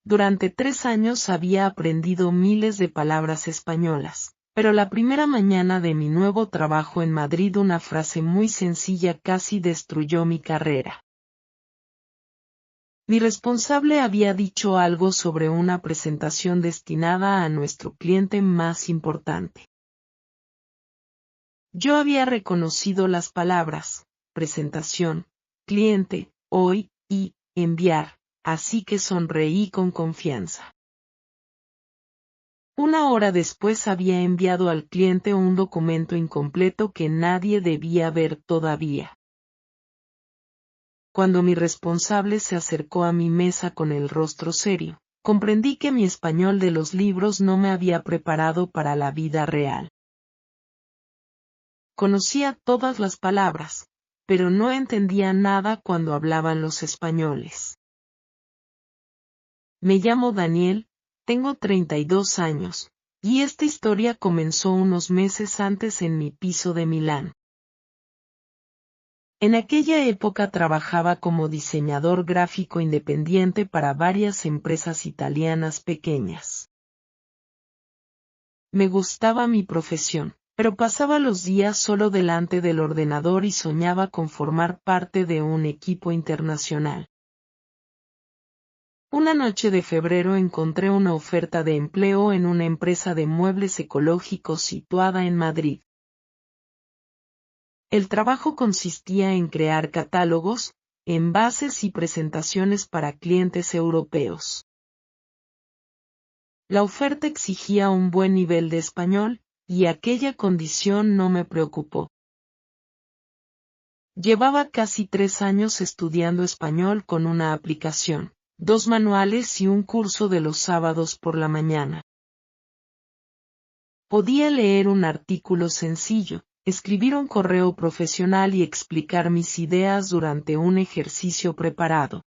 Durante 3 años había aprendido miles de palabras españolas, pero la primera mañana de mi nuevo trabajo en Madrid una frase muy sencilla casi destruyó mi carrera. Mi responsable había dicho algo sobre una presentación destinada a nuestro cliente más importante. Yo había reconocido las palabras, presentación, cliente, hoy, y, enviar, así que sonreí con confianza. Una hora después había enviado al cliente un documento incompleto que nadie debía ver todavía. Cuando mi responsable se acercó a mi mesa con el rostro serio, comprendí que mi español de los libros no me había preparado para la vida real. Conocía todas las palabras, pero no entendía nada cuando hablaban los españoles. Me llamo Daniel, tengo 32 años, y esta historia comenzó unos meses antes en mi piso de Milán. En aquella época trabajaba como diseñador gráfico independiente para varias empresas italianas pequeñas. Me gustaba mi profesión, pero pasaba los días solo delante del ordenador y soñaba con formar parte de un equipo internacional. Una noche de febrero encontré una oferta de empleo en una empresa de muebles ecológicos situada en Madrid. El trabajo consistía en crear catálogos, envases y presentaciones para clientes europeos. La oferta exigía un buen nivel de español, y aquella condición no me preocupó. Llevaba casi 3 años estudiando español con una aplicación, 2 manuales y un curso de los sábados por la mañana. Podía leer un artículo sencillo, escribir un correo profesional y explicar mis ideas durante un ejercicio preparado.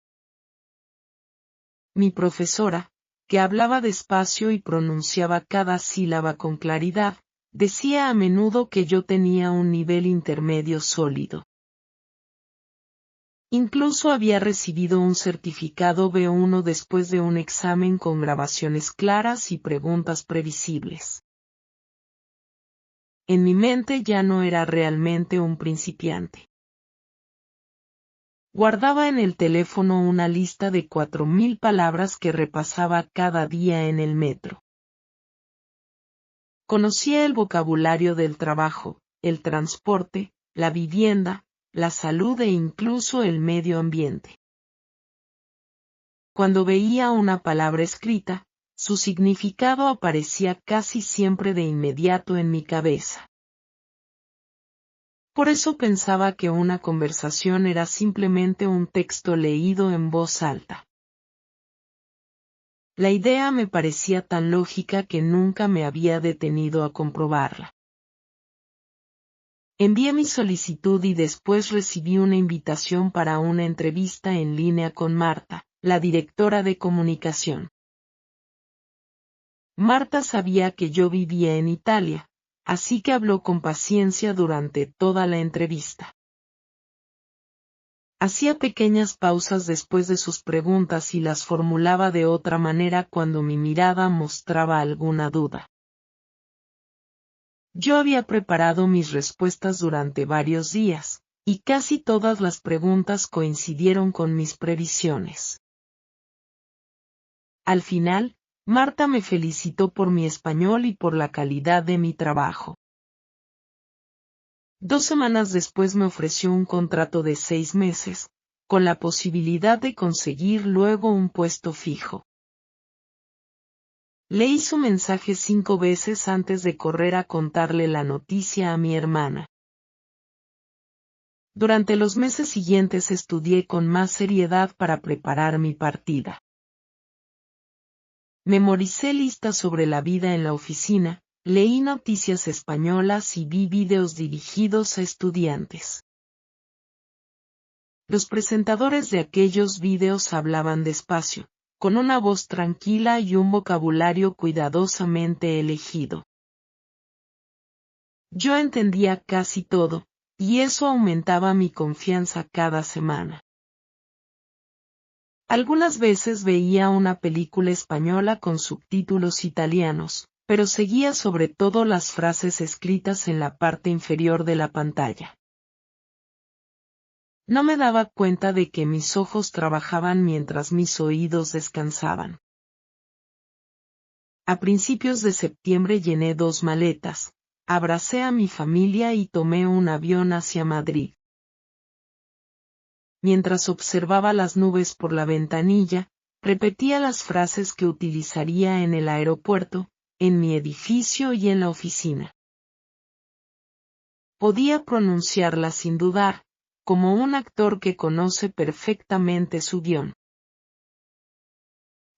Mi profesora, que hablaba despacio y pronunciaba cada sílaba con claridad, decía a menudo que yo tenía un nivel intermedio sólido. Incluso había recibido un certificado B1 después de un examen con grabaciones claras y preguntas previsibles. En mi mente ya no era realmente un principiante. Guardaba en el teléfono una lista de 4000 palabras que repasaba cada día en el metro. Conocía el vocabulario del trabajo, el transporte, la vivienda, la salud e incluso el medio ambiente. Cuando veía una palabra escrita, su significado aparecía casi siempre de inmediato en mi cabeza. Por eso pensaba que una conversación era simplemente un texto leído en voz alta. La idea me parecía tan lógica que nunca me había detenido a comprobarla. Envié mi solicitud y después recibí una invitación para una entrevista en línea con Marta, la directora de comunicación. Marta sabía que yo vivía en Italia, así que habló con paciencia durante toda la entrevista. Hacía pequeñas pausas después de sus preguntas y las formulaba de otra manera cuando mi mirada mostraba alguna duda. Yo había preparado mis respuestas durante varios días, y casi todas las preguntas coincidieron con mis previsiones. Al final, Marta me felicitó por mi español y por la calidad de mi trabajo. 2 semanas después me ofreció un contrato de 6 meses, con la posibilidad de conseguir luego un puesto fijo. Leí su mensaje 5 veces antes de correr a contarle la noticia a mi hermana. Durante los meses siguientes estudié con más seriedad para preparar mi partida. Memoricé listas sobre la vida en la oficina, leí noticias españolas y vi vídeos dirigidos a estudiantes. Los presentadores de aquellos vídeos hablaban despacio, con una voz tranquila y un vocabulario cuidadosamente elegido. Yo entendía casi todo, y eso aumentaba mi confianza cada semana. Algunas veces veía una película española con subtítulos italianos, pero seguía sobre todo las frases escritas en la parte inferior de la pantalla. No me daba cuenta de que mis ojos trabajaban mientras mis oídos descansaban. A principios de septiembre llené 2 maletas, abracé a mi familia y tomé un avión hacia Madrid. Mientras observaba las nubes por la ventanilla, repetía las frases que utilizaría en el aeropuerto, en mi edificio y en la oficina. Podía pronunciarlas sin dudar, como un actor que conoce perfectamente su guión.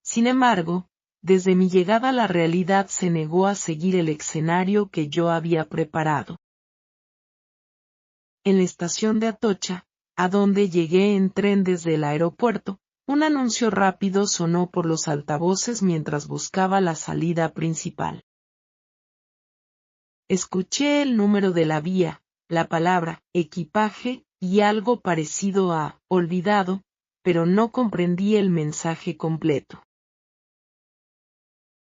Sin embargo, desde mi llegada la realidad se negó a seguir el escenario que yo había preparado. En la estación de Atocha, a donde llegué en tren desde el aeropuerto, un anuncio rápido sonó por los altavoces mientras buscaba la salida principal. Escuché el número de la vía, la palabra equipaje y algo parecido a olvidado, pero no comprendí el mensaje completo.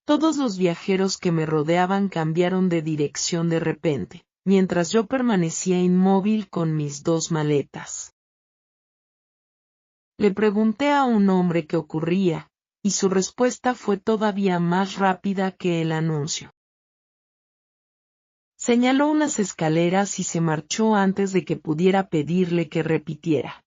Todos los viajeros que me rodeaban cambiaron de dirección de repente, mientras yo permanecía inmóvil con mis 2 maletas. Le pregunté a un hombre qué ocurría, y su respuesta fue todavía más rápida que el anuncio. Señaló unas escaleras y se marchó antes de que pudiera pedirle que repitiera.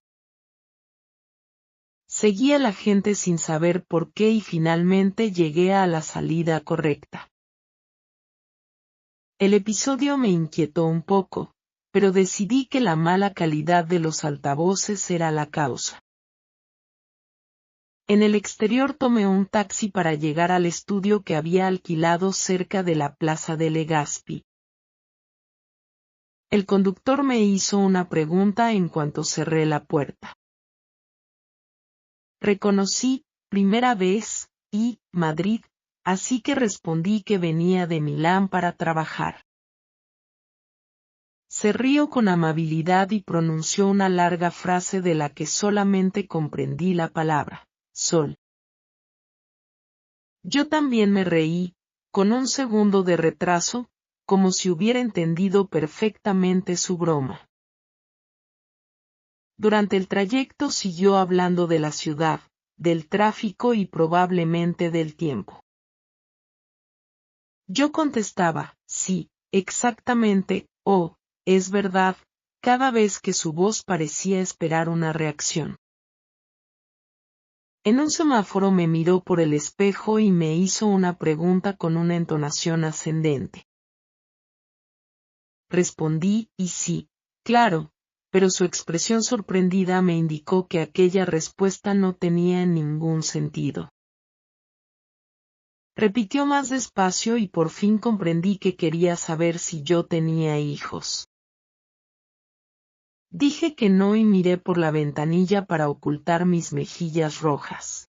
Seguí a la gente sin saber por qué y finalmente llegué a la salida correcta. El episodio me inquietó un poco, pero decidí que la mala calidad de los altavoces era la causa. En el exterior tomé un taxi para llegar al estudio que había alquilado cerca de la plaza de Legazpi. El conductor me hizo una pregunta en cuanto cerré la puerta. Reconocí, primera vez, y, Madrid, así que respondí que venía de Milán para trabajar. Se rió con amabilidad y pronunció una larga frase de la que solamente comprendí la palabra, sol. Yo también me reí, con un segundo de retraso, como si hubiera entendido perfectamente su broma. Durante el trayecto siguió hablando de la ciudad, del tráfico y probablemente del tiempo. Yo contestaba, sí, exactamente, oh, es verdad, cada vez que su voz parecía esperar una reacción. En un semáforo me miró por el espejo y me hizo una pregunta con una entonación ascendente. Respondí, y sí, claro, pero su expresión sorprendida me indicó que aquella respuesta no tenía ningún sentido. Repitió más despacio y por fin comprendí que quería saber si yo tenía hijos. Dije que no y miré por la ventanilla para ocultar mis mejillas rojas.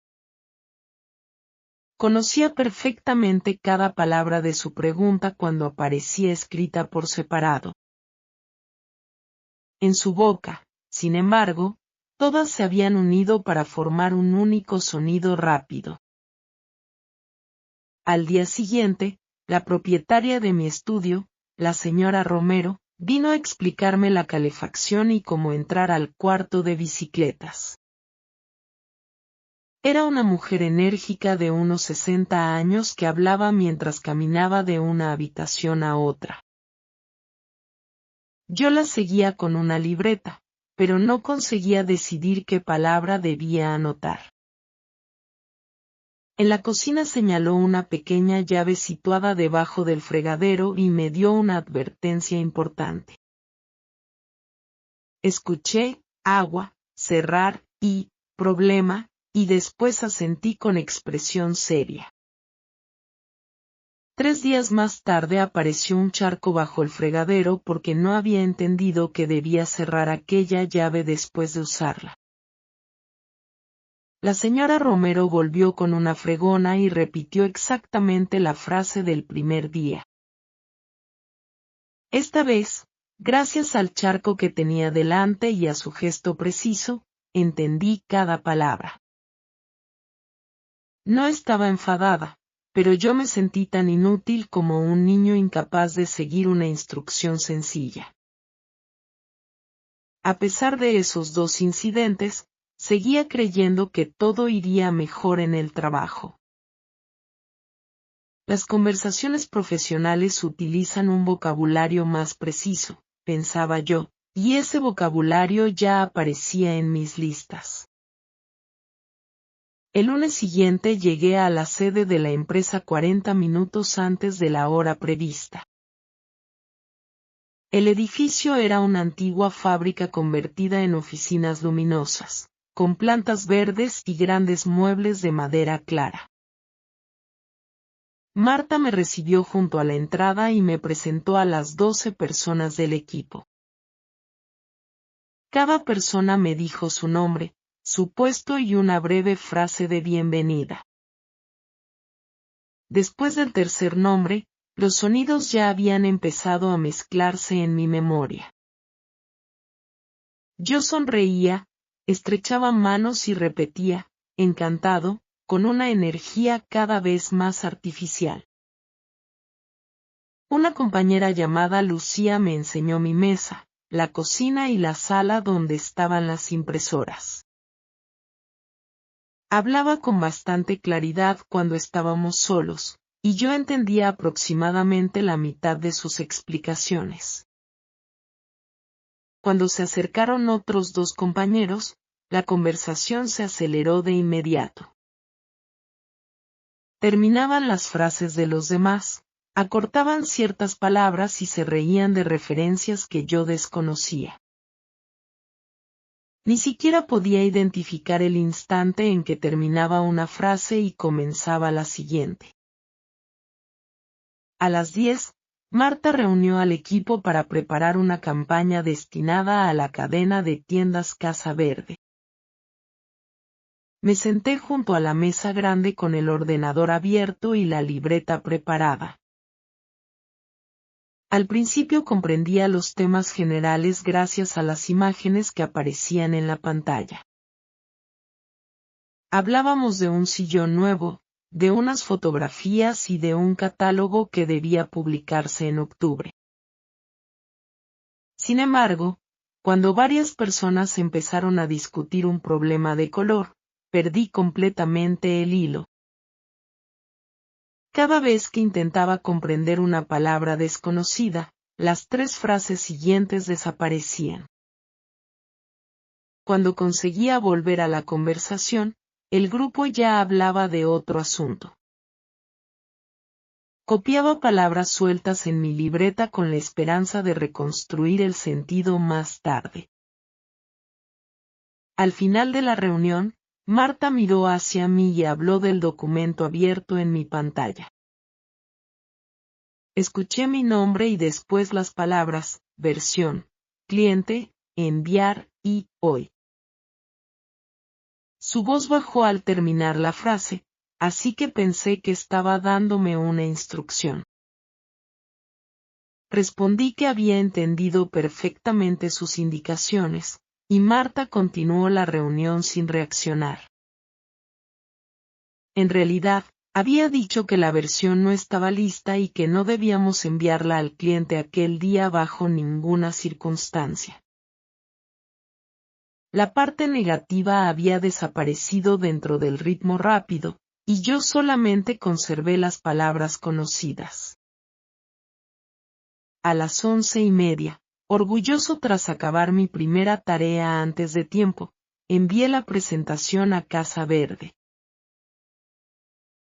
Conocía perfectamente cada palabra de su pregunta cuando aparecía escrita por separado. En su boca, sin embargo, todas se habían unido para formar un único sonido rápido. Al día siguiente, la propietaria de mi estudio, la señora Romero, vino a explicarme la calefacción y cómo entrar al cuarto de bicicletas. Era una mujer enérgica de unos 60 años que hablaba mientras caminaba de una habitación a otra. Yo la seguía con una libreta, pero no conseguía decidir qué palabra debía anotar. En la cocina señaló una pequeña llave situada debajo del fregadero y me dio una advertencia importante. Escuché, agua, cerrar, y, problema, y después asentí con expresión seria. 3 días más tarde apareció un charco bajo el fregadero porque no había entendido que debía cerrar aquella llave después de usarla. La señora Romero volvió con una fregona y repitió exactamente la frase del primer día. Esta vez, gracias al charco que tenía delante y a su gesto preciso, entendí cada palabra. No estaba enfadada, pero yo me sentí tan inútil como un niño incapaz de seguir una instrucción sencilla. A pesar de esos dos incidentes, seguía creyendo que todo iría mejor en el trabajo. Las conversaciones profesionales utilizan un vocabulario más preciso, pensaba yo, y ese vocabulario ya aparecía en mis listas. El lunes siguiente llegué a la sede de la empresa 40 minutos antes de la hora prevista. El edificio era una antigua fábrica convertida en oficinas luminosas, con plantas verdes y grandes muebles de madera clara. Marta me recibió junto a la entrada y me presentó a las 12 personas del equipo. Cada persona me dijo su nombre, su puesto y una breve frase de bienvenida. Después del tercer nombre, los sonidos ya habían empezado a mezclarse en mi memoria. Yo sonreía, estrechaba manos y repetía, encantado, con una energía cada vez más artificial. Una compañera llamada Lucía me enseñó mi mesa, la cocina y la sala donde estaban las impresoras. Hablaba con bastante claridad cuando estábamos solos, y yo entendía aproximadamente la mitad de sus explicaciones. Cuando se acercaron otros dos compañeros, la conversación se aceleró de inmediato. Terminaban las frases de los demás, acortaban ciertas palabras y se reían de referencias que yo desconocía. Ni siquiera podía identificar el instante en que terminaba una frase y comenzaba la siguiente. A las 10, Marta reunió al equipo para preparar una campaña destinada a la cadena de tiendas Casa Verde. Me senté junto a la mesa grande con el ordenador abierto y la libreta preparada. Al principio comprendía los temas generales gracias a las imágenes que aparecían en la pantalla. Hablábamos de un sillón nuevo, de unas fotografías y de un catálogo que debía publicarse en octubre. Sin embargo, cuando varias personas empezaron a discutir un problema de color, perdí completamente el hilo. Cada vez que intentaba comprender una palabra desconocida, las 3 frases siguientes desaparecían. Cuando conseguía volver a la conversación, el grupo ya hablaba de otro asunto. Copiaba palabras sueltas en mi libreta con la esperanza de reconstruir el sentido más tarde. Al final de la reunión, Marta miró hacia mí y habló del documento abierto en mi pantalla. Escuché mi nombre y después las palabras, versión, cliente, enviar y hoy. Su voz bajó al terminar la frase, así que pensé que estaba dándome una instrucción. Respondí que había entendido perfectamente sus indicaciones, y Marta continuó la reunión sin reaccionar. En realidad, había dicho que la versión no estaba lista y que no debíamos enviarla al cliente aquel día bajo ninguna circunstancia. La parte negativa había desaparecido dentro del ritmo rápido, y yo solamente conservé las palabras conocidas. A las 11:30, orgulloso tras acabar mi primera tarea antes de tiempo, envié la presentación a Casa Verde.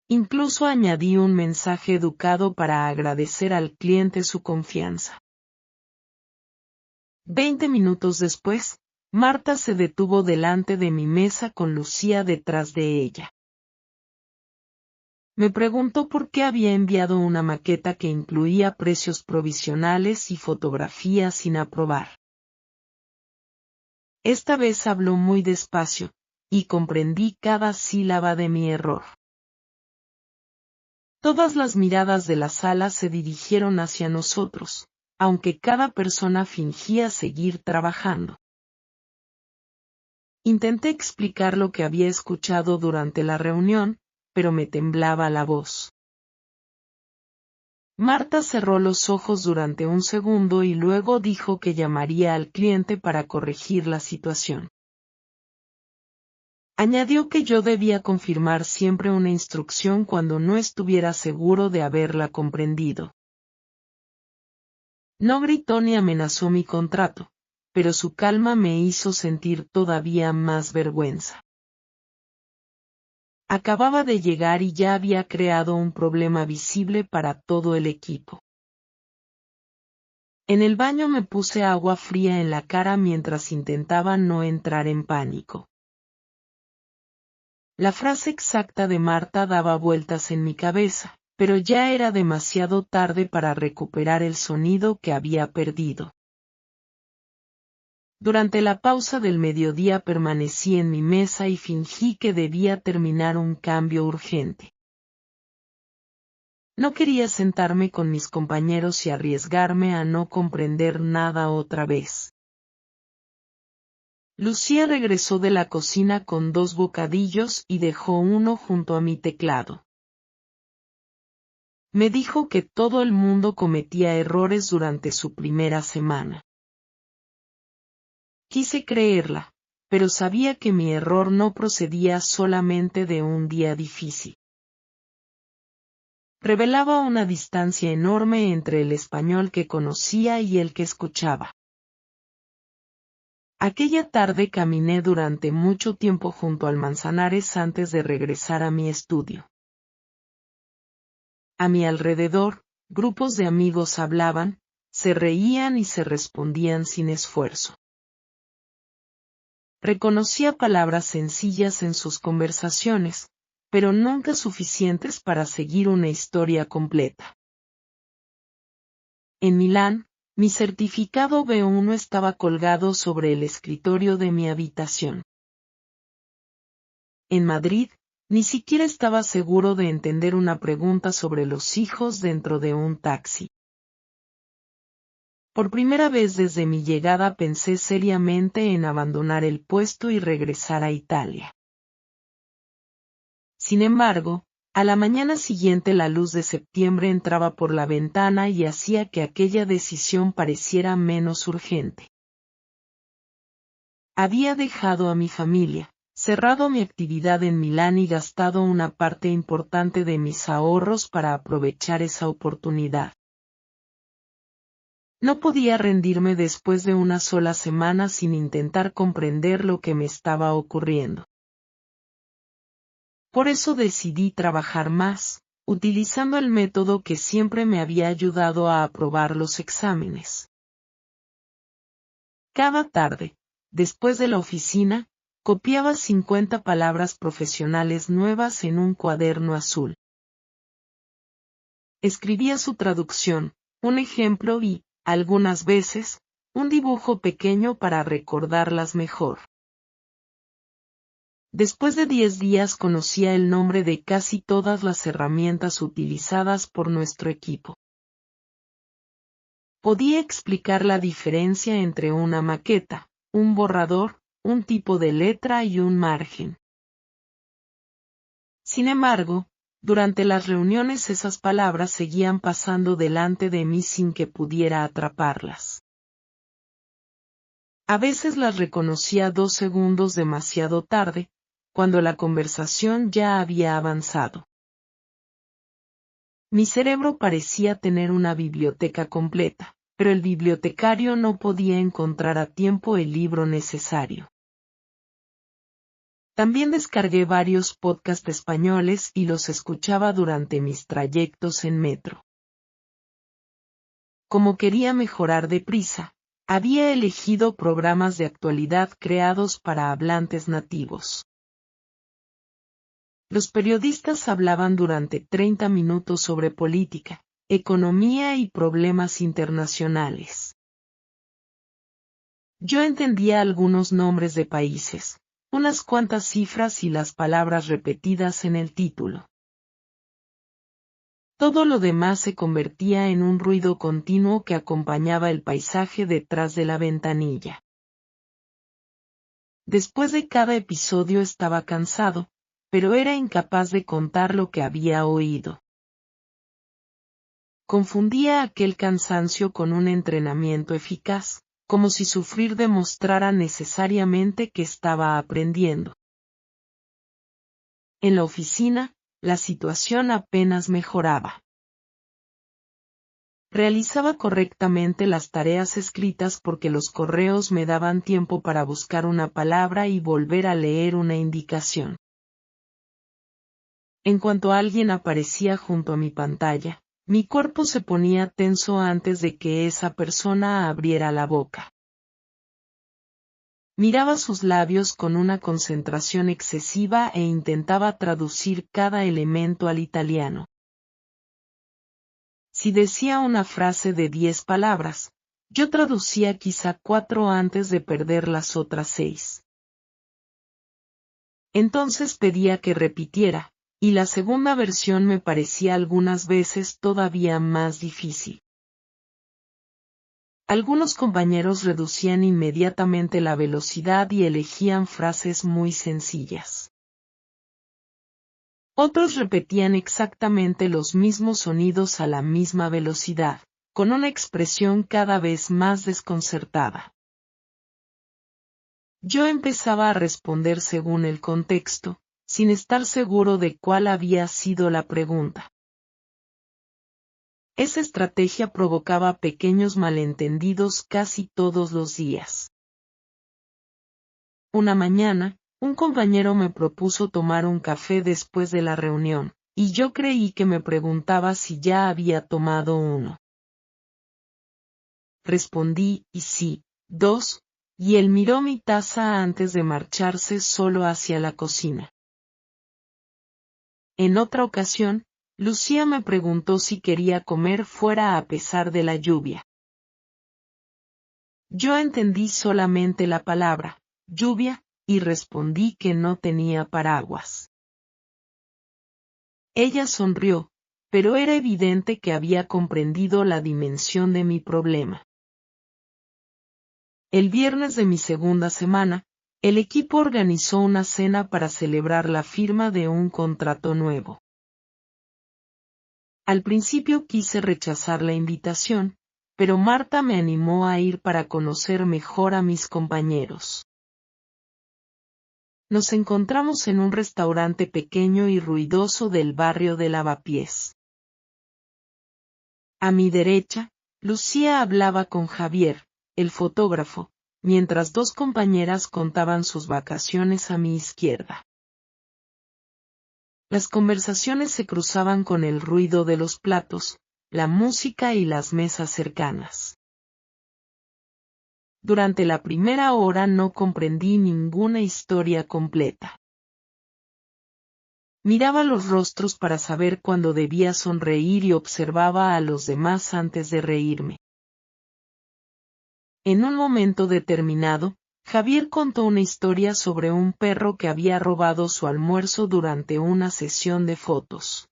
Incluso añadí un mensaje educado para agradecer al cliente su confianza. 20 minutos después, Marta se detuvo delante de mi mesa con Lucía detrás de ella. Me preguntó por qué había enviado una maqueta que incluía precios provisionales y fotografías sin aprobar. Esta vez habló muy despacio, y comprendí cada sílaba de mi error. Todas las miradas de la sala se dirigieron hacia nosotros, aunque cada persona fingía seguir trabajando. Intenté explicar lo que había escuchado durante la reunión, pero me temblaba la voz. Marta cerró los ojos durante un segundo y luego dijo que llamaría al cliente para corregir la situación. Añadió que yo debía confirmar siempre una instrucción cuando no estuviera seguro de haberla comprendido. No gritó ni amenazó mi contrato, pero su calma me hizo sentir todavía más vergüenza. Acababa de llegar y ya había creado un problema visible para todo el equipo. En el baño me puse agua fría en la cara mientras intentaba no entrar en pánico. La frase exacta de Marta daba vueltas en mi cabeza, pero ya era demasiado tarde para recuperar el sonido que había perdido. Durante la pausa del mediodía permanecí en mi mesa y fingí que debía terminar un cambio urgente. No quería sentarme con mis compañeros y arriesgarme a no comprender nada otra vez. Lucía regresó de la cocina con 2 bocadillos y dejó uno junto a mi teclado. Me dijo que todo el mundo cometía errores durante su primera semana. Quise creerla, pero sabía que mi error no procedía solamente de un día difícil. Revelaba una distancia enorme entre el español que conocía y el que escuchaba. Aquella tarde caminé durante mucho tiempo junto al Manzanares antes de regresar a mi estudio. A mi alrededor, grupos de amigos hablaban, se reían y se respondían sin esfuerzo. Reconocía palabras sencillas en sus conversaciones, pero nunca suficientes para seguir una historia completa. En Milán, mi certificado B1 estaba colgado sobre el escritorio de mi habitación. En Madrid, ni siquiera estaba seguro de entender una pregunta sobre los hijos dentro de un taxi. Por primera vez desde mi llegada pensé seriamente en abandonar el puesto y regresar a Italia. Sin embargo, a la mañana siguiente la luz de septiembre entraba por la ventana y hacía que aquella decisión pareciera menos urgente. Había dejado a mi familia, cerrado mi actividad en Milán y gastado una parte importante de mis ahorros para aprovechar esa oportunidad. No podía rendirme después de una sola semana sin intentar comprender lo que me estaba ocurriendo. Por eso decidí trabajar más, utilizando el método que siempre me había ayudado a aprobar los exámenes. Cada tarde, después de la oficina, copiaba 50 palabras profesionales nuevas en un cuaderno azul. Escribía su traducción, un ejemplo y, algunas veces, un dibujo pequeño para recordarlas mejor. Después de 10 días conocía el nombre de casi todas las herramientas utilizadas por nuestro equipo. Podía explicar la diferencia entre una maqueta, un borrador, un tipo de letra y un margen. Sin embargo, durante las reuniones esas palabras seguían pasando delante de mí sin que pudiera atraparlas. A veces las reconocía 2 segundos demasiado tarde, cuando la conversación ya había avanzado. Mi cerebro parecía tener una biblioteca completa, pero el bibliotecario no podía encontrar a tiempo el libro necesario. También descargué varios podcasts españoles y los escuchaba durante mis trayectos en metro. Como quería mejorar deprisa, había elegido programas de actualidad creados para hablantes nativos. Los periodistas hablaban durante 30 minutos sobre política, economía y problemas internacionales. Yo entendía algunos nombres de países, unas cuantas cifras y las palabras repetidas en el título. Todo lo demás se convertía en un ruido continuo que acompañaba el paisaje detrás de la ventanilla. Después de cada episodio estaba cansado, pero era incapaz de contar lo que había oído. Confundía aquel cansancio con un entrenamiento eficaz, como si sufrir demostrara necesariamente que estaba aprendiendo. En la oficina, la situación apenas mejoraba. Realizaba correctamente las tareas escritas porque los correos me daban tiempo para buscar una palabra y volver a leer una indicación. En cuanto alguien aparecía junto a mi pantalla, mi cuerpo se ponía tenso antes de que esa persona abriera la boca. Miraba sus labios con una concentración excesiva e intentaba traducir cada elemento al italiano. Si decía una frase de 10 palabras, yo traducía quizá 4 antes de perder las otras 6. Entonces pedía que repitiera, y la segunda versión me parecía algunas veces todavía más difícil. Algunos compañeros reducían inmediatamente la velocidad y elegían frases muy sencillas. Otros repetían exactamente los mismos sonidos a la misma velocidad, con una expresión cada vez más desconcertada. Yo empezaba a responder según el contexto, sin estar seguro de cuál había sido la pregunta. Esa estrategia provocaba pequeños malentendidos casi todos los días. Una mañana, un compañero me propuso tomar un café después de la reunión, y yo creí que me preguntaba si ya había tomado uno. Respondí, y sí, 2, y él miró mi taza antes de marcharse solo hacia la cocina. En otra ocasión, Lucía me preguntó si quería comer fuera a pesar de la lluvia. Yo entendí solamente la palabra, lluvia, y respondí que no tenía paraguas. Ella sonrió, pero era evidente que había comprendido la dimensión de mi problema. El viernes de mi segunda semana, el equipo organizó una cena para celebrar la firma de un contrato nuevo. Al principio quise rechazar la invitación, pero Marta me animó a ir para conocer mejor a mis compañeros. Nos encontramos en un restaurante pequeño y ruidoso del barrio de Lavapiés. A mi derecha, Lucía hablaba con Javier, el fotógrafo, mientras dos compañeras contaban sus vacaciones a mi izquierda. Las conversaciones se cruzaban con el ruido de los platos, la música y las mesas cercanas. Durante la primera hora no comprendí ninguna historia completa. Miraba los rostros para saber cuándo debía sonreír y observaba a los demás antes de reírme. En un momento determinado, Javier contó una historia sobre un perro que había robado su almuerzo durante una sesión de fotos.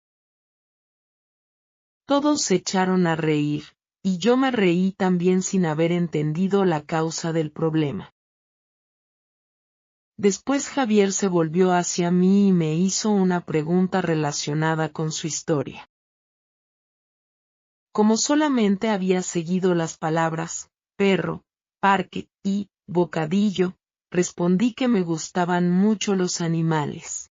Todos se echaron a reír, y yo me reí también sin haber entendido la causa del problema. Después Javier se volvió hacia mí y me hizo una pregunta relacionada con su historia. Como solamente había seguido las palabras, perro, parque y bocadillo, respondí que me gustaban mucho los animales.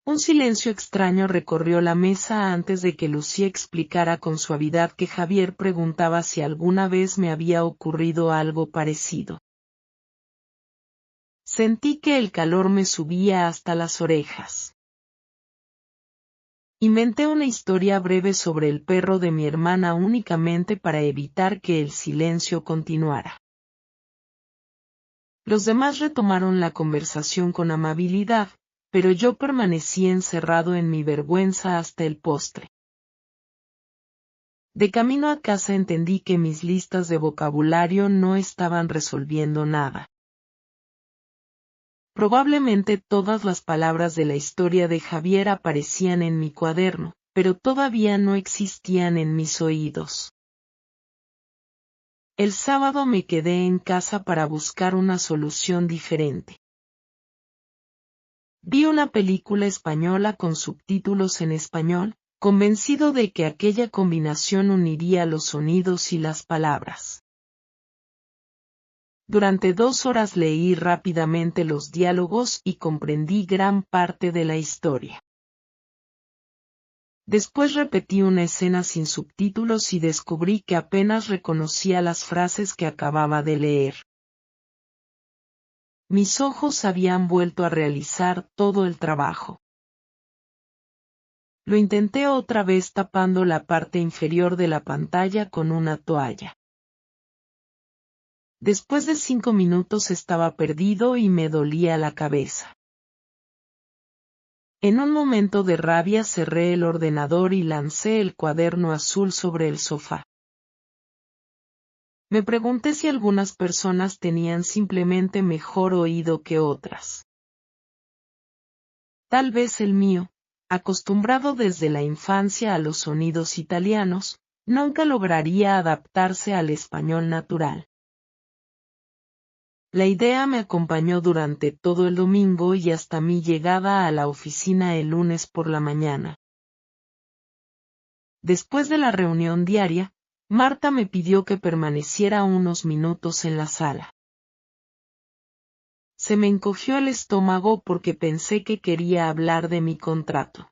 Un silencio extraño recorrió la mesa antes de que Lucía explicara con suavidad que Javier preguntaba si alguna vez me había ocurrido algo parecido. Sentí que el calor me subía hasta las orejas. Inventé una historia breve sobre el perro de mi hermana únicamente para evitar que el silencio continuara. Los demás retomaron la conversación con amabilidad, pero yo permanecí encerrado en mi vergüenza hasta el postre. De camino a casa entendí que mis listas de vocabulario no estaban resolviendo nada. Probablemente todas las palabras de la historia de Javier aparecían en mi cuaderno, pero todavía no existían en mis oídos. El sábado me quedé en casa para buscar una solución diferente. Vi una película española con subtítulos en español, convencido de que aquella combinación uniría los sonidos y las palabras. Durante 2 horas leí rápidamente los diálogos y comprendí gran parte de la historia. Después repetí una escena sin subtítulos y descubrí que apenas reconocía las frases que acababa de leer. Mis ojos habían vuelto a realizar todo el trabajo. Lo intenté otra vez tapando la parte inferior de la pantalla con una toalla. Después de 5 minutos estaba perdido y me dolía la cabeza. En un momento de rabia cerré el ordenador y lancé el cuaderno azul sobre el sofá. Me pregunté si algunas personas tenían simplemente mejor oído que otras. Tal vez el mío, acostumbrado desde la infancia a los sonidos italianos, nunca lograría adaptarse al español natural. La idea me acompañó durante todo el domingo y hasta mi llegada a la oficina el lunes por la mañana. Después de la reunión diaria, Marta me pidió que permaneciera unos minutos en la sala. Se me encogió el estómago porque pensé que quería hablar de mi contrato.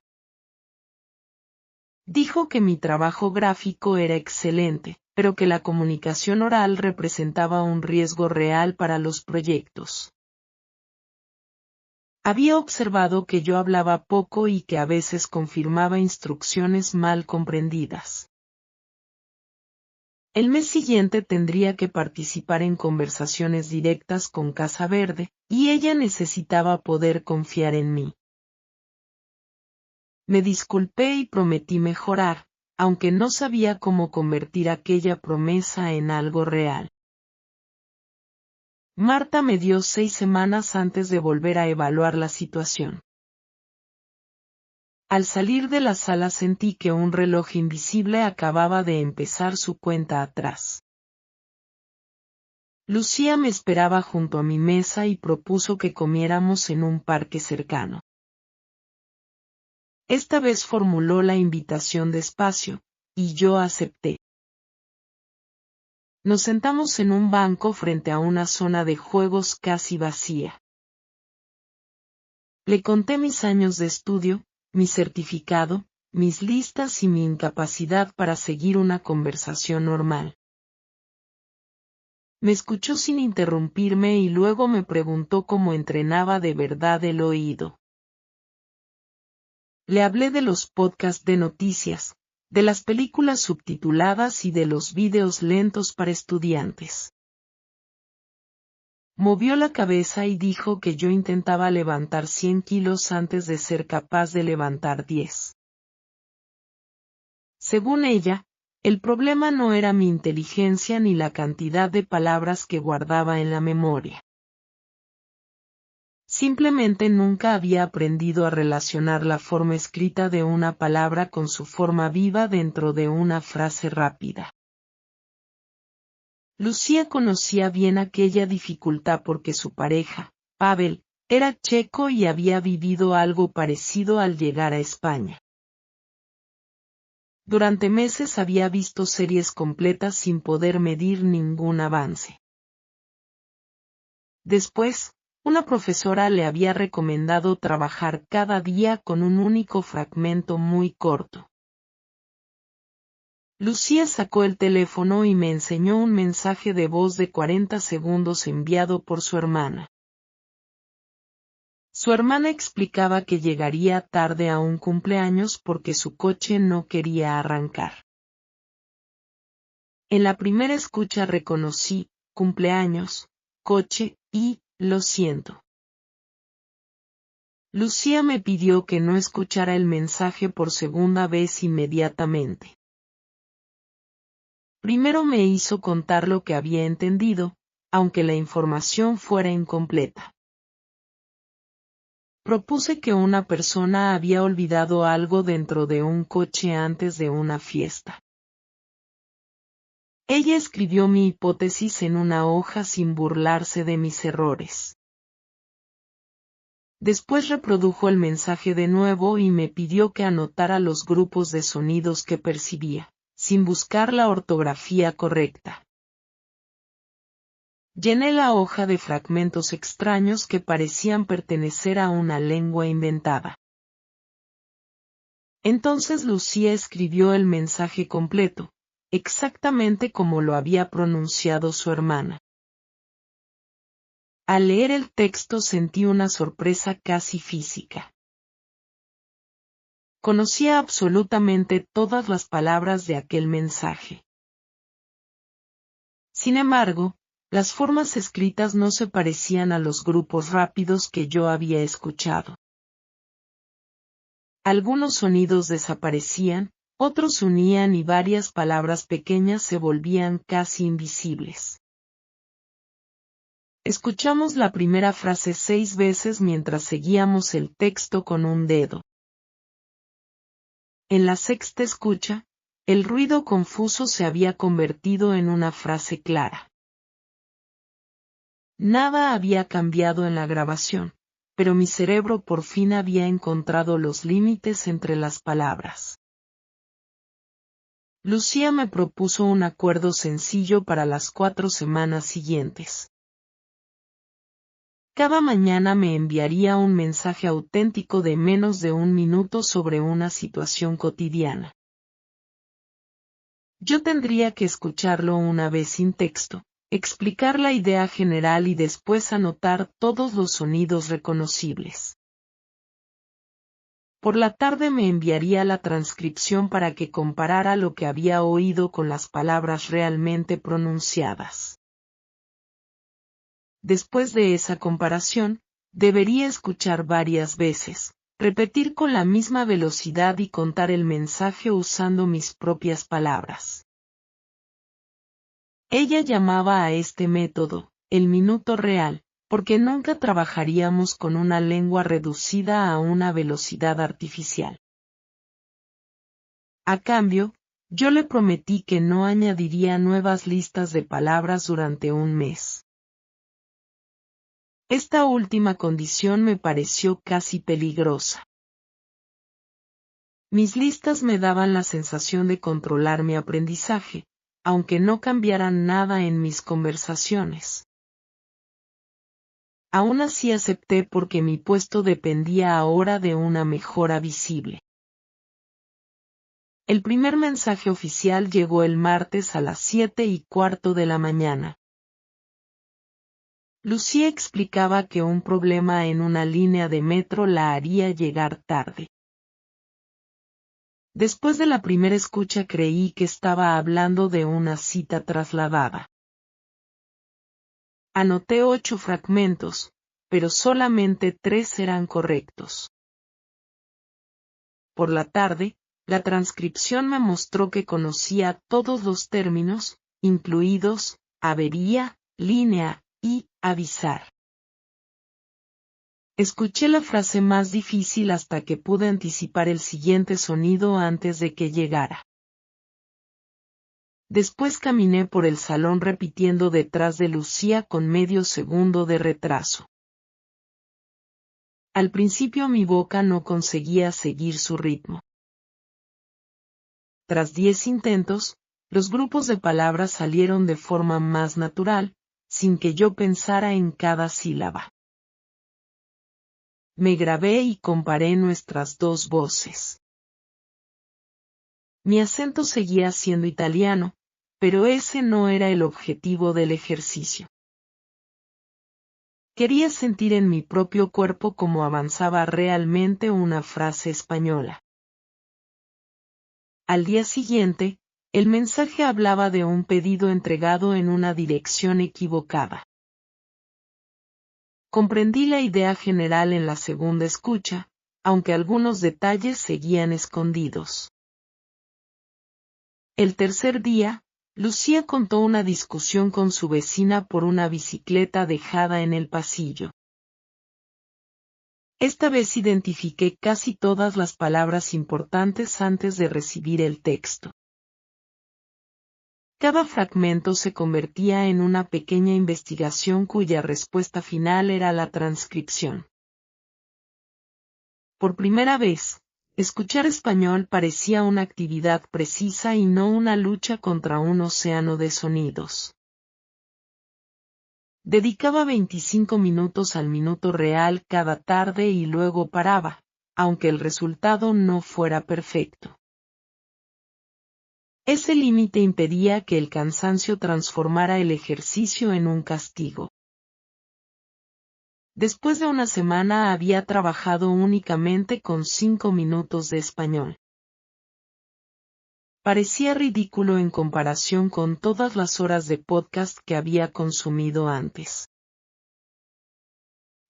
Dijo que mi trabajo gráfico era excelente, pero que la comunicación oral representaba un riesgo real para los proyectos. Había observado que yo hablaba poco y que a veces confirmaba instrucciones mal comprendidas. El mes siguiente tendría que participar en conversaciones directas con Casa Verde, y ella necesitaba poder confiar en mí. Me disculpé y prometí mejorar, aunque no sabía cómo convertir aquella promesa en algo real. Marta me dio 6 semanas antes de volver a evaluar la situación. Al salir de la sala sentí que un reloj invisible acababa de empezar su cuenta atrás. Lucía me esperaba junto a mi mesa y propuso que comiéramos en un parque cercano. Esta vez formuló la invitación despacio, y yo acepté. Nos sentamos en un banco frente a una zona de juegos casi vacía. Le conté mis años de estudio, mi certificado, mis listas y mi incapacidad para seguir una conversación normal. Me escuchó sin interrumpirme y luego me preguntó cómo entrenaba de verdad el oído. Le hablé de los podcasts de noticias, de las películas subtituladas y de los vídeos lentos para estudiantes. Movió la cabeza y dijo que yo intentaba levantar 100 kilos antes de ser capaz de levantar 10. Según ella, el problema no era mi inteligencia ni la cantidad de palabras que guardaba en la memoria. Simplemente nunca había aprendido a relacionar la forma escrita de una palabra con su forma viva dentro de una frase rápida. Lucía conocía bien aquella dificultad porque su pareja, Pavel, era checo y había vivido algo parecido al llegar a España. Durante meses había visto series completas sin poder medir ningún avance. Después, una profesora le había recomendado trabajar cada día con un único fragmento muy corto. Lucía sacó el teléfono y me enseñó un mensaje de voz de 40 segundos enviado por su hermana. Su hermana explicaba que llegaría tarde a un cumpleaños porque su coche no quería arrancar. En la primera escucha reconocí, cumpleaños, coche, y, lo siento. Lucía me pidió que no escuchara el mensaje por segunda vez inmediatamente. Primero me hizo contar lo que había entendido, aunque la información fuera incompleta. Propuse que una persona había olvidado algo dentro de un coche antes de una fiesta. Ella escribió mi hipótesis en una hoja sin burlarse de mis errores. Después reprodujo el mensaje de nuevo y me pidió que anotara los grupos de sonidos que percibía, sin buscar la ortografía correcta. Llené la hoja de fragmentos extraños que parecían pertenecer a una lengua inventada. Entonces Lucía escribió el mensaje completo, exactamente como lo había pronunciado su hermana. Al leer el texto sentí una sorpresa casi física. Conocía absolutamente todas las palabras de aquel mensaje. Sin embargo, las formas escritas no se parecían a los grupos rápidos que yo había escuchado. Algunos sonidos desaparecían, otros se unían y varias palabras pequeñas se volvían casi invisibles. Escuchamos la primera frase 6 veces mientras seguíamos el texto con un dedo. En la sexta escucha, el ruido confuso se había convertido en una frase clara. Nada había cambiado en la grabación, pero mi cerebro por fin había encontrado los límites entre las palabras. Lucía me propuso un acuerdo sencillo para las 4 semanas siguientes. Cada mañana me enviaría un mensaje auténtico de menos de 1 minuto sobre una situación cotidiana. Yo tendría que escucharlo una vez sin texto, explicar la idea general y después anotar todos los sonidos reconocibles. Por la tarde me enviaría la transcripción para que comparara lo que había oído con las palabras realmente pronunciadas. Después de esa comparación, debería escuchar varias veces, repetir con la misma velocidad y contar el mensaje usando mis propias palabras. Ella llamaba a este método, el minuto real, porque nunca trabajaríamos con una lengua reducida a una velocidad artificial. A cambio, yo le prometí que no añadiría nuevas listas de palabras durante un mes. Esta última condición me pareció casi peligrosa. Mis listas me daban la sensación de controlar mi aprendizaje, aunque no cambiaran nada en mis conversaciones. Aún así acepté porque mi puesto dependía ahora de una mejora visible. El primer mensaje oficial llegó el martes a las 7:15 de la mañana. Lucía explicaba que un problema en una línea de metro la haría llegar tarde. Después de la primera escucha creí que estaba hablando de una cita trasladada. Anoté 8 fragmentos, pero solamente 3 eran correctos. Por la tarde, la transcripción me mostró que conocía todos los términos, incluidos avería, línea y avisar. Escuché la frase más difícil hasta que pude anticipar el siguiente sonido antes de que llegara. Después caminé por el salón repitiendo detrás de Lucía con medio segundo de retraso. Al principio mi boca no conseguía seguir su ritmo. Tras 10 intentos, los grupos de palabras salieron de forma más natural, sin que yo pensara en cada sílaba. Me grabé y comparé nuestras dos voces. Mi acento seguía siendo italiano, pero ese no era el objetivo del ejercicio. Quería sentir en mi propio cuerpo cómo avanzaba realmente una frase española. Al día siguiente, el mensaje hablaba de un pedido entregado en una dirección equivocada. Comprendí la idea general en la segunda escucha, aunque algunos detalles seguían escondidos. El tercer día, Lucía contó una discusión con su vecina por una bicicleta dejada en el pasillo. Esta vez identifiqué casi todas las palabras importantes antes de recibir el texto. Cada fragmento se convertía en una pequeña investigación cuya respuesta final era la transcripción. Por primera vez, escuchar español parecía una actividad precisa y no una lucha contra un océano de sonidos. Dedicaba 25 minutos al minuto real cada tarde y luego paraba, aunque el resultado no fuera perfecto. Ese límite impedía que el cansancio transformara el ejercicio en un castigo. Después de una semana había trabajado únicamente con 5 minutos de español. Parecía ridículo en comparación con todas las horas de podcast que había consumido antes.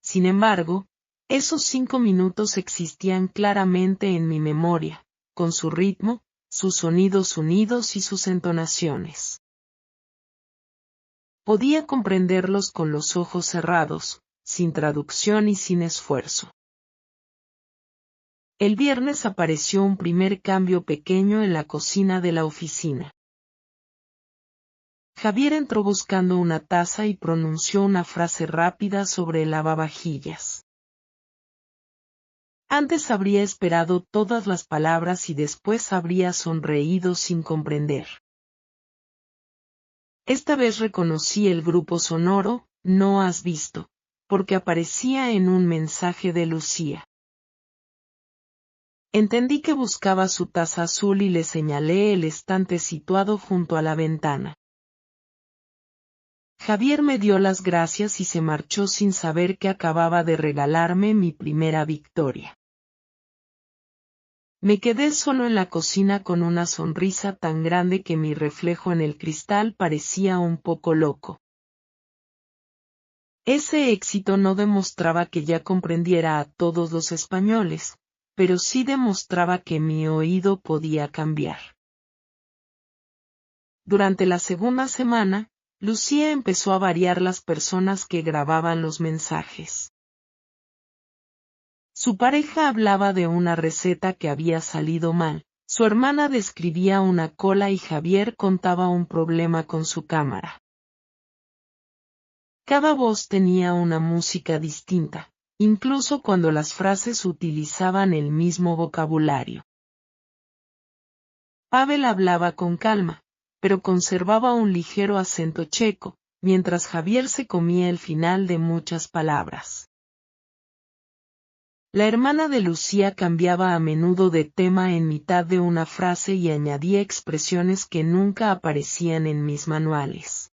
Sin embargo, esos 5 minutos existían claramente en mi memoria, con su ritmo, sus sonidos unidos y sus entonaciones. Podía comprenderlos con los ojos cerrados, sin traducción y sin esfuerzo. El viernes apareció un primer cambio pequeño en la cocina de la oficina. Javier entró buscando una taza y pronunció una frase rápida sobre el lavavajillas. Antes habría esperado todas las palabras y después habría sonreído sin comprender. Esta vez reconocí el grupo sonoro, "No has visto", porque aparecía en un mensaje de Lucía. Entendí que buscaba su taza azul y le señalé el estante situado junto a la ventana. Javier me dio las gracias y se marchó sin saber que acababa de regalarme mi primera victoria. Me quedé solo en la cocina con una sonrisa tan grande que mi reflejo en el cristal parecía un poco loco. Ese éxito no demostraba que ya comprendiera a todos los españoles, pero sí demostraba que mi oído podía cambiar. Durante la segunda semana, Lucía empezó a variar las personas que grababan los mensajes. Su pareja hablaba de una receta que había salido mal, su hermana describía una cola y Javier contaba un problema con su cámara. Cada voz tenía una música distinta, incluso cuando las frases utilizaban el mismo vocabulario. Pavel hablaba con calma, pero conservaba un ligero acento checo, mientras Javier se comía el final de muchas palabras. La hermana de Lucía cambiaba a menudo de tema en mitad de una frase y añadía expresiones que nunca aparecían en mis manuales.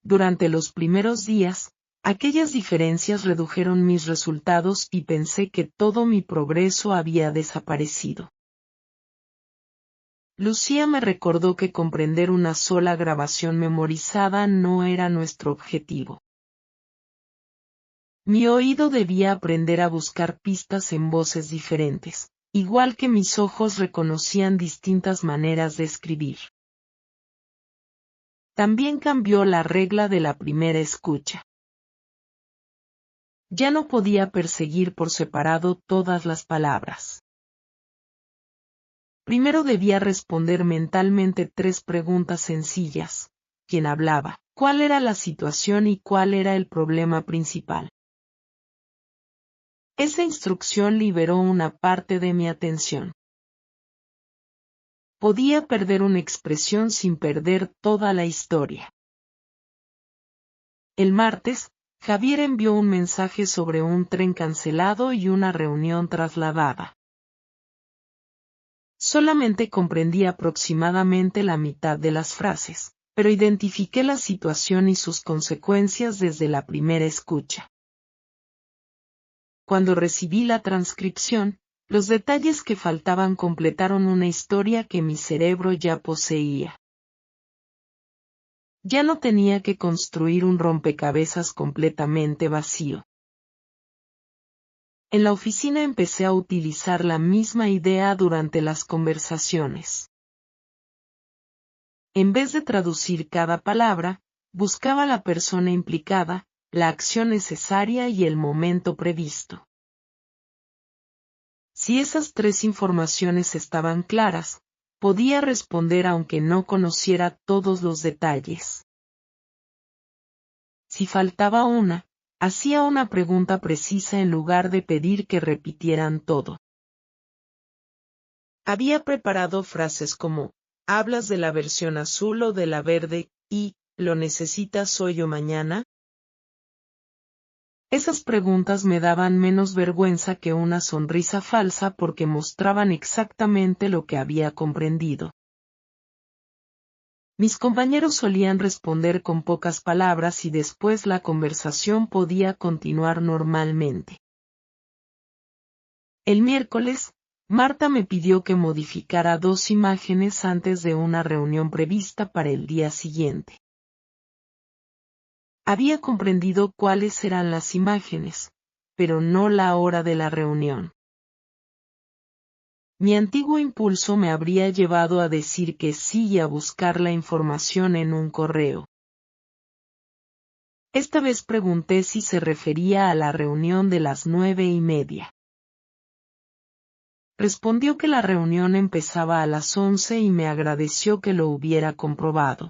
Durante los primeros días, aquellas diferencias redujeron mis resultados y pensé que todo mi progreso había desaparecido. Lucía me recordó que comprender una sola grabación memorizada no era nuestro objetivo. Mi oído debía aprender a buscar pistas en voces diferentes, igual que mis ojos reconocían distintas maneras de escribir. También cambió la regla de la primera escucha. Ya no podía perseguir por separado todas las palabras. Primero debía responder mentalmente 3 preguntas sencillas. ¿Quién hablaba? ¿Cuál era la situación y cuál era el problema principal? Esa instrucción liberó una parte de mi atención. Podía perder una expresión sin perder toda la historia. El martes, Javier envió un mensaje sobre un tren cancelado y una reunión trasladada. Solamente comprendí aproximadamente la mitad de las frases, pero identifiqué la situación y sus consecuencias desde la primera escucha. Cuando recibí la transcripción, los detalles que faltaban completaron una historia que mi cerebro ya poseía. Ya no tenía que construir un rompecabezas completamente vacío. En la oficina empecé a utilizar la misma idea durante las conversaciones. En vez de traducir cada palabra, buscaba la persona implicada, la acción necesaria y el momento previsto. Si esas 3 informaciones estaban claras, podía responder aunque no conociera todos los detalles. Si faltaba una, Hacía una pregunta precisa en lugar de pedir que repitieran todo. Había preparado frases como, ¿hablas de la versión azul o de la verde? Y, ¿lo necesitas hoy o mañana? Esas preguntas me daban menos vergüenza que una sonrisa falsa porque mostraban exactamente lo que había comprendido. Mis compañeros solían responder con pocas palabras y después la conversación podía continuar normalmente. El miércoles, Marta me pidió que modificara 2 imágenes antes de una reunión prevista para el día siguiente. Había comprendido cuáles eran las imágenes, pero no la hora de la reunión. Mi antiguo impulso me habría llevado a decir que sí y a buscar la información en un correo. Esta vez pregunté si se refería a la reunión de las 9:30. Respondió que la reunión empezaba a las 11 y me agradeció que lo hubiera comprobado.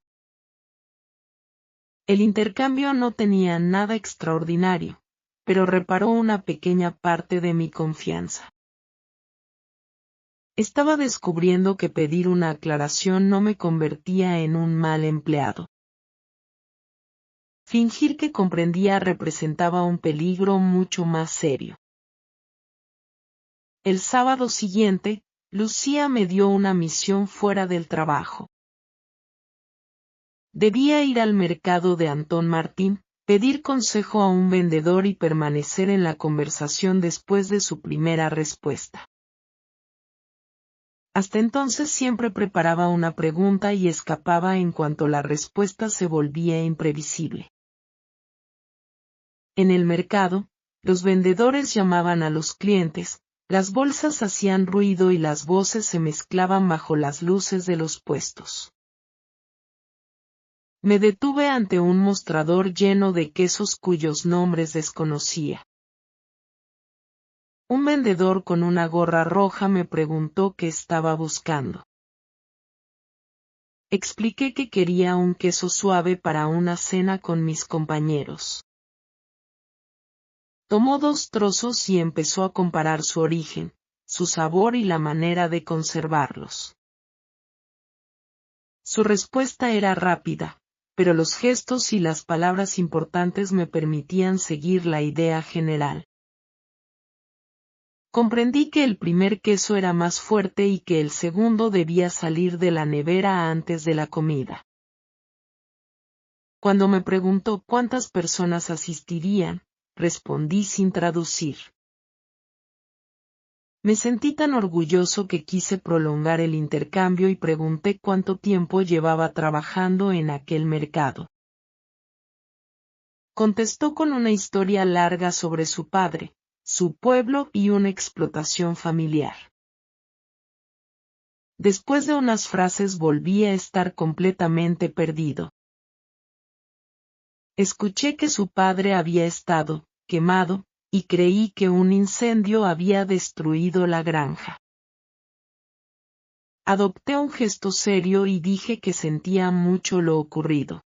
El intercambio no tenía nada extraordinario, pero reparó una pequeña parte de mi confianza. Estaba descubriendo que pedir una aclaración no me convertía en un mal empleado. Fingir que comprendía representaba un peligro mucho más serio. El sábado siguiente, Lucía me dio una misión fuera del trabajo. Debía ir al mercado de Antón Martín, pedir consejo a un vendedor y permanecer en la conversación después de su primera respuesta. Hasta entonces siempre preparaba una pregunta y escapaba en cuanto la respuesta se volvía imprevisible. En el mercado, los vendedores llamaban a los clientes, las bolsas hacían ruido y las voces se mezclaban bajo las luces de los puestos. Me detuve ante un mostrador lleno de quesos cuyos nombres desconocía. Un vendedor con una gorra roja me preguntó qué estaba buscando. Expliqué que quería un queso suave para una cena con mis compañeros. Tomó 2 trozos y empezó a comparar su origen, su sabor y la manera de conservarlos. Su respuesta era rápida, pero los gestos y las palabras importantes me permitían seguir la idea general. Comprendí que el primer queso era más fuerte y que el segundo debía salir de la nevera antes de la comida. Cuando me preguntó cuántas personas asistirían, respondí sin traducir. Me sentí tan orgulloso que quise prolongar el intercambio y pregunté cuánto tiempo llevaba trabajando en aquel mercado. Contestó con una historia larga sobre su padre, su pueblo y una explotación familiar. Después de unas frases volví a estar completamente perdido. Escuché que su padre había estado quemado, y creí que un incendio había destruido la granja. Adopté un gesto serio y dije que sentía mucho lo ocurrido.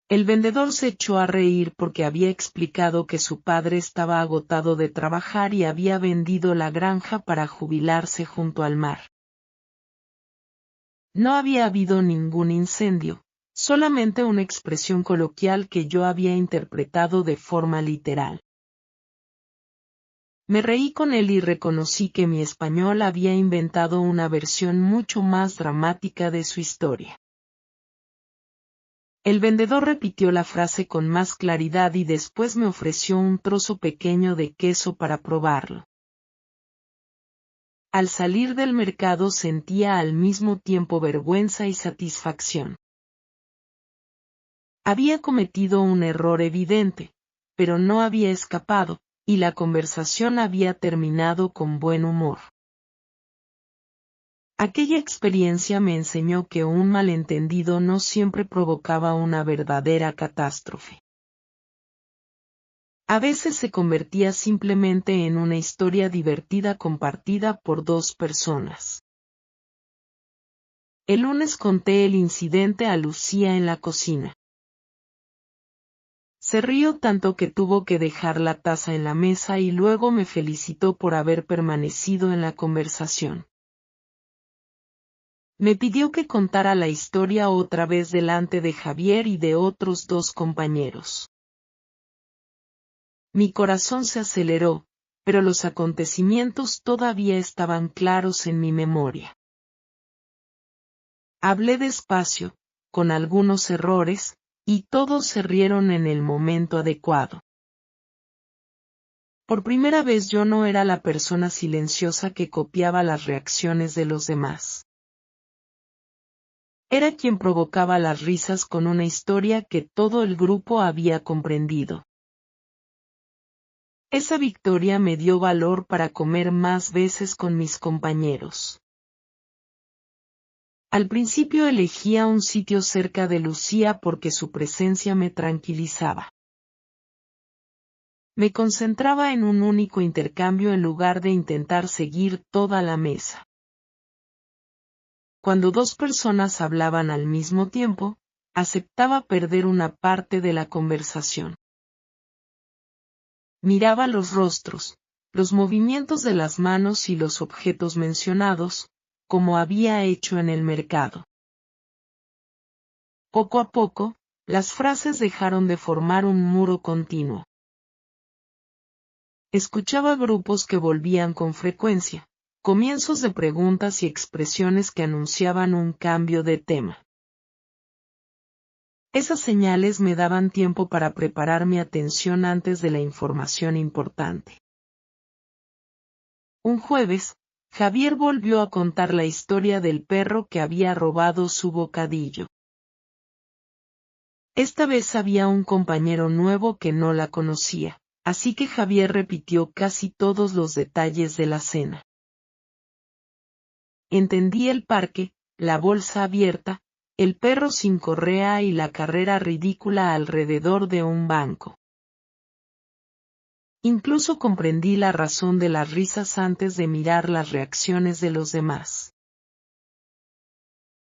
El vendedor se echó a reír porque había explicado que su padre estaba agotado de trabajar y había vendido la granja para jubilarse junto al mar. No había habido ningún incendio, solamente una expresión coloquial que yo había interpretado de forma literal. Me reí con él y reconocí que mi español había inventado una versión mucho más dramática de su historia. El vendedor repitió la frase con más claridad y después me ofreció un trozo pequeño de queso para probarlo. Al salir del mercado sentía al mismo tiempo vergüenza y satisfacción. Había cometido un error evidente, pero no había escapado, y la conversación había terminado con buen humor. Aquella experiencia me enseñó que un malentendido no siempre provocaba una verdadera catástrofe. A veces se convertía simplemente en una historia divertida compartida por 2 personas. El lunes conté el incidente a Lucía en la cocina. Se rió tanto que tuvo que dejar la taza en la mesa y luego me felicitó por haber permanecido en la conversación. Me pidió que contara la historia otra vez delante de Javier y de otros 2 compañeros. Mi corazón se aceleró, pero los acontecimientos todavía estaban claros en mi memoria. Hablé despacio, con algunos errores, y todos se rieron en el momento adecuado. Por primera vez yo no era la persona silenciosa que copiaba las reacciones de los demás. Era quien provocaba las risas con una historia que todo el grupo había comprendido. Esa victoria me dio valor para comer más veces con mis compañeros. Al principio elegía un sitio cerca de Lucía porque su presencia me tranquilizaba. Me concentraba en un único intercambio en lugar de intentar seguir toda la mesa. Cuando 2 personas hablaban al mismo tiempo, aceptaba perder una parte de la conversación. Miraba los rostros, los movimientos de las manos y los objetos mencionados, como había hecho en el mercado. Poco a poco, las frases dejaron de formar un muro continuo. Escuchaba grupos que volvían con frecuencia, comienzos de preguntas y expresiones que anunciaban un cambio de tema. Esas señales me daban tiempo para preparar mi atención antes de la información importante. Un jueves, Javier volvió a contar la historia del perro que había robado su bocadillo. Esta vez había un compañero nuevo que no la conocía, así que Javier repitió casi todos los detalles de la cena. Entendí el parque, la bolsa abierta, el perro sin correa y la carrera ridícula alrededor de un banco. Incluso comprendí la razón de las risas antes de mirar las reacciones de los demás.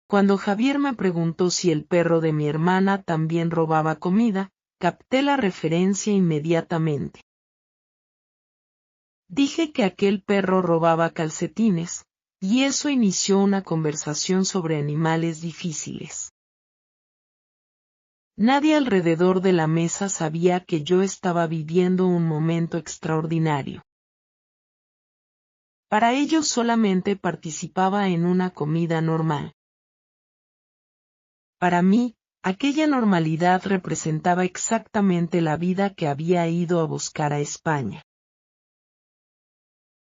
Cuando Javier me preguntó si el perro de mi hermana también robaba comida, capté la referencia inmediatamente. Dije que aquel perro robaba calcetines, y eso inició una conversación sobre animales difíciles. Nadie alrededor de la mesa sabía que yo estaba viviendo un momento extraordinario. Para ellos solamente participaba en una comida normal. Para mí, aquella normalidad representaba exactamente la vida que había ido a buscar a España.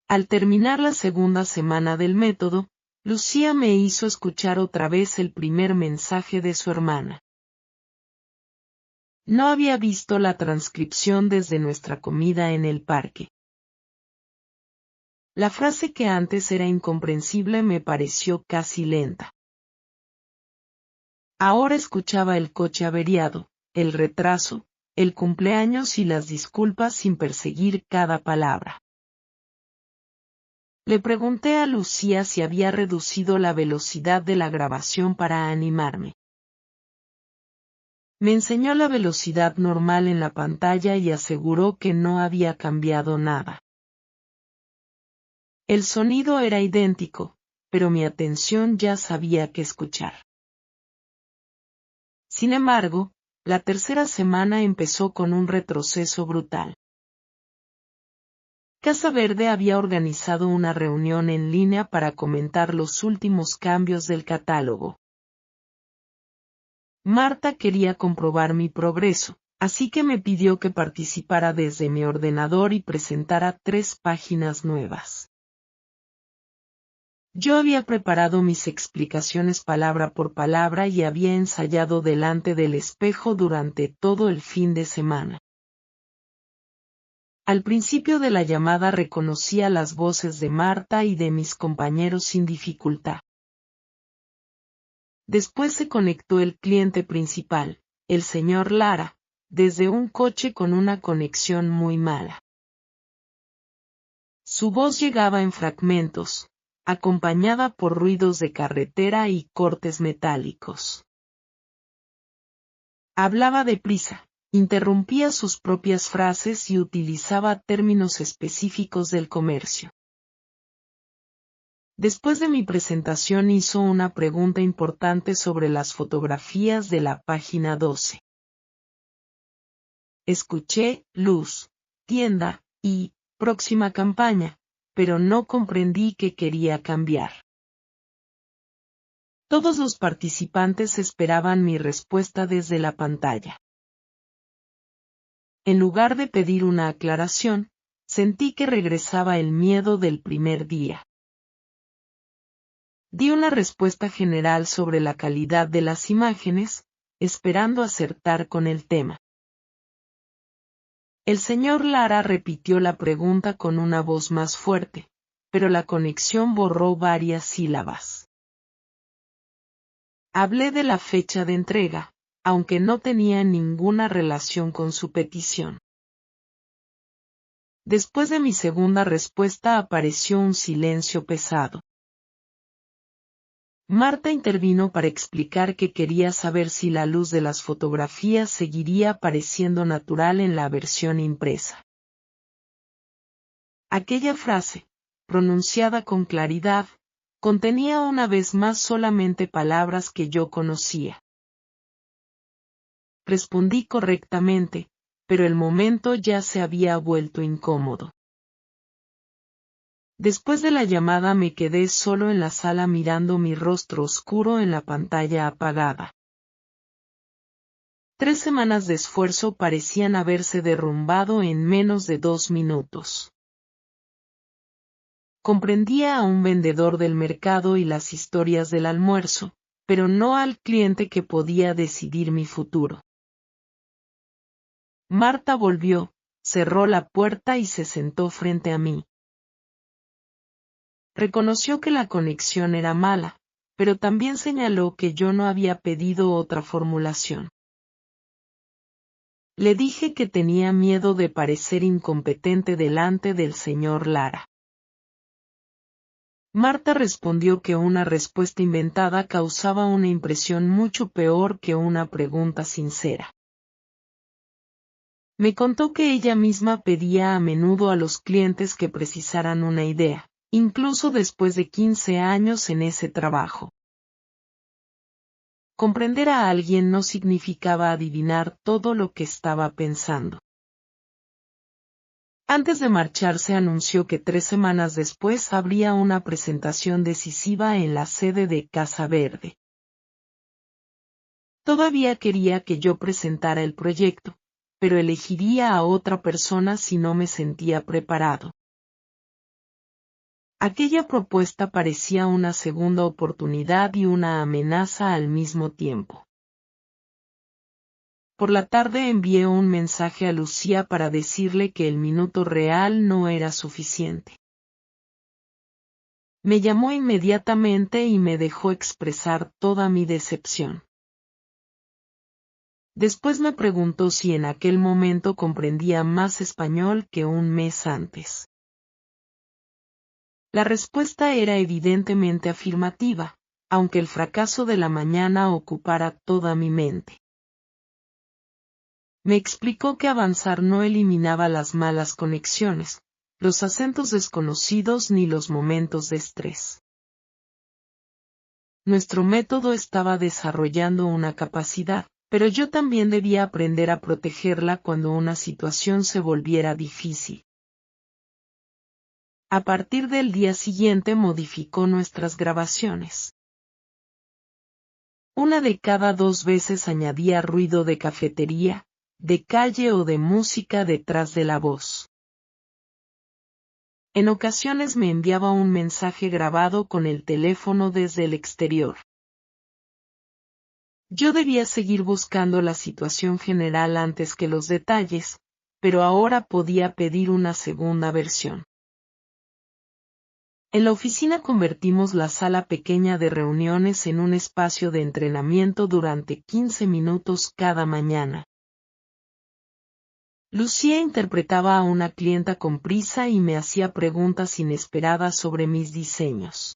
Al terminar la segunda semana del método, Lucía me hizo escuchar otra vez el primer mensaje de su hermana. No había visto la transcripción desde nuestra comida en el parque. La frase que antes era incomprensible me pareció casi lenta. Ahora escuchaba el coche averiado, el retraso, el cumpleaños y las disculpas sin perseguir cada palabra. Le pregunté a Lucía si había reducido la velocidad de la grabación para animarme. Me enseñó la velocidad normal en la pantalla y aseguró que no había cambiado nada. El sonido era idéntico, pero mi atención ya sabía qué escuchar. Sin embargo, la tercera semana empezó con un retroceso brutal. Casa Verde había organizado una reunión en línea para comentar los últimos cambios del catálogo. Marta quería comprobar mi progreso, así que me pidió que participara desde mi ordenador y presentara 3 páginas nuevas. Yo había preparado mis explicaciones palabra por palabra y había ensayado delante del espejo durante todo el fin de semana. Al principio de la llamada reconocía las voces de Marta y de mis compañeros sin dificultad. Después se conectó el cliente principal, el señor Lara, desde un coche con una conexión muy mala. Su voz llegaba en fragmentos, acompañada por ruidos de carretera y cortes metálicos. Hablaba deprisa, Interrumpía sus propias frases y utilizaba términos específicos del comercio. Después de mi presentación hizo una pregunta importante sobre las fotografías de la página 12. Escuché, luz, tienda, y, próxima campaña, pero no comprendí que quería cambiar. Todos los participantes esperaban mi respuesta desde la pantalla. En lugar de pedir una aclaración, sentí que regresaba el miedo del primer día. Di una respuesta general sobre la calidad de las imágenes, esperando acertar con el tema. El señor Lara repitió la pregunta con una voz más fuerte, pero la conexión borró varias sílabas. Hablé de la fecha de entrega, aunque no tenía ninguna relación con su petición. Después de mi segunda respuesta apareció un silencio pesado. Marta intervino para explicar que quería saber si la luz de las fotografías seguiría pareciendo natural en la versión impresa. Aquella frase, pronunciada con claridad, contenía una vez más solamente palabras que yo conocía. Respondí correctamente, pero el momento ya se había vuelto incómodo. Después de la llamada me quedé solo en la sala mirando mi rostro oscuro en la pantalla apagada. 3 semanas de esfuerzo parecían haberse derrumbado en menos de 2 minutos. Comprendía a un vendedor del mercado y las historias del almuerzo, pero no al cliente que podía decidir mi futuro. Marta volvió, cerró la puerta y se sentó frente a mí. Reconoció que la conexión era mala, pero también señaló que yo no había pedido otra formulación. Le dije que tenía miedo de parecer incompetente delante del señor Lara. Marta respondió que una respuesta inventada causaba una impresión mucho peor que una pregunta sincera. Me contó que ella misma pedía a menudo a los clientes que precisaran una idea, incluso después de 15 años en ese trabajo. Comprender a alguien no significaba adivinar todo lo que estaba pensando. Antes de marcharse anunció que 3 semanas después habría una presentación decisiva en la sede de Casa Verde. Todavía quería que yo presentara el proyecto, pero elegiría a otra persona si no me sentía preparado. Aquella propuesta parecía una segunda oportunidad y una amenaza al mismo tiempo. Por la tarde envié un mensaje a Lucía para decirle que el minuto real no era suficiente. Me llamó inmediatamente y me dejó expresar toda mi decepción. Después me preguntó si en aquel momento comprendía más español que un mes antes. La respuesta era evidentemente afirmativa, aunque el fracaso de la mañana ocupara toda mi mente. Me explicó que avanzar no eliminaba las malas conexiones, los acentos desconocidos ni los momentos de estrés. Nuestro método estaba desarrollando una capacidad, pero yo también debía aprender a protegerla cuando una situación se volviera difícil. A partir del día siguiente modificó nuestras grabaciones. Una de cada 2 veces añadía ruido de cafetería, de calle o de música detrás de la voz. En ocasiones me enviaba un mensaje grabado con el teléfono desde el exterior. Yo debía seguir buscando la situación general antes que los detalles, pero ahora podía pedir una segunda versión. En la oficina convertimos la sala pequeña de reuniones en un espacio de entrenamiento durante 15 minutos cada mañana. Lucía interpretaba a una clienta con prisa y me hacía preguntas inesperadas sobre mis diseños.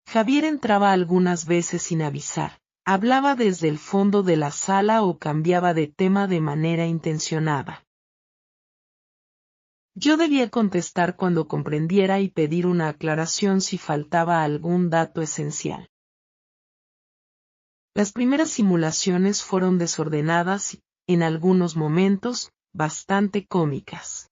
Javier entraba algunas veces sin avisar, Hablaba desde el fondo de la sala o cambiaba de tema de manera intencionada. Yo debía contestar cuando comprendiera y pedir una aclaración si faltaba algún dato esencial. Las primeras simulaciones fueron desordenadas y, en algunos momentos, bastante cómicas.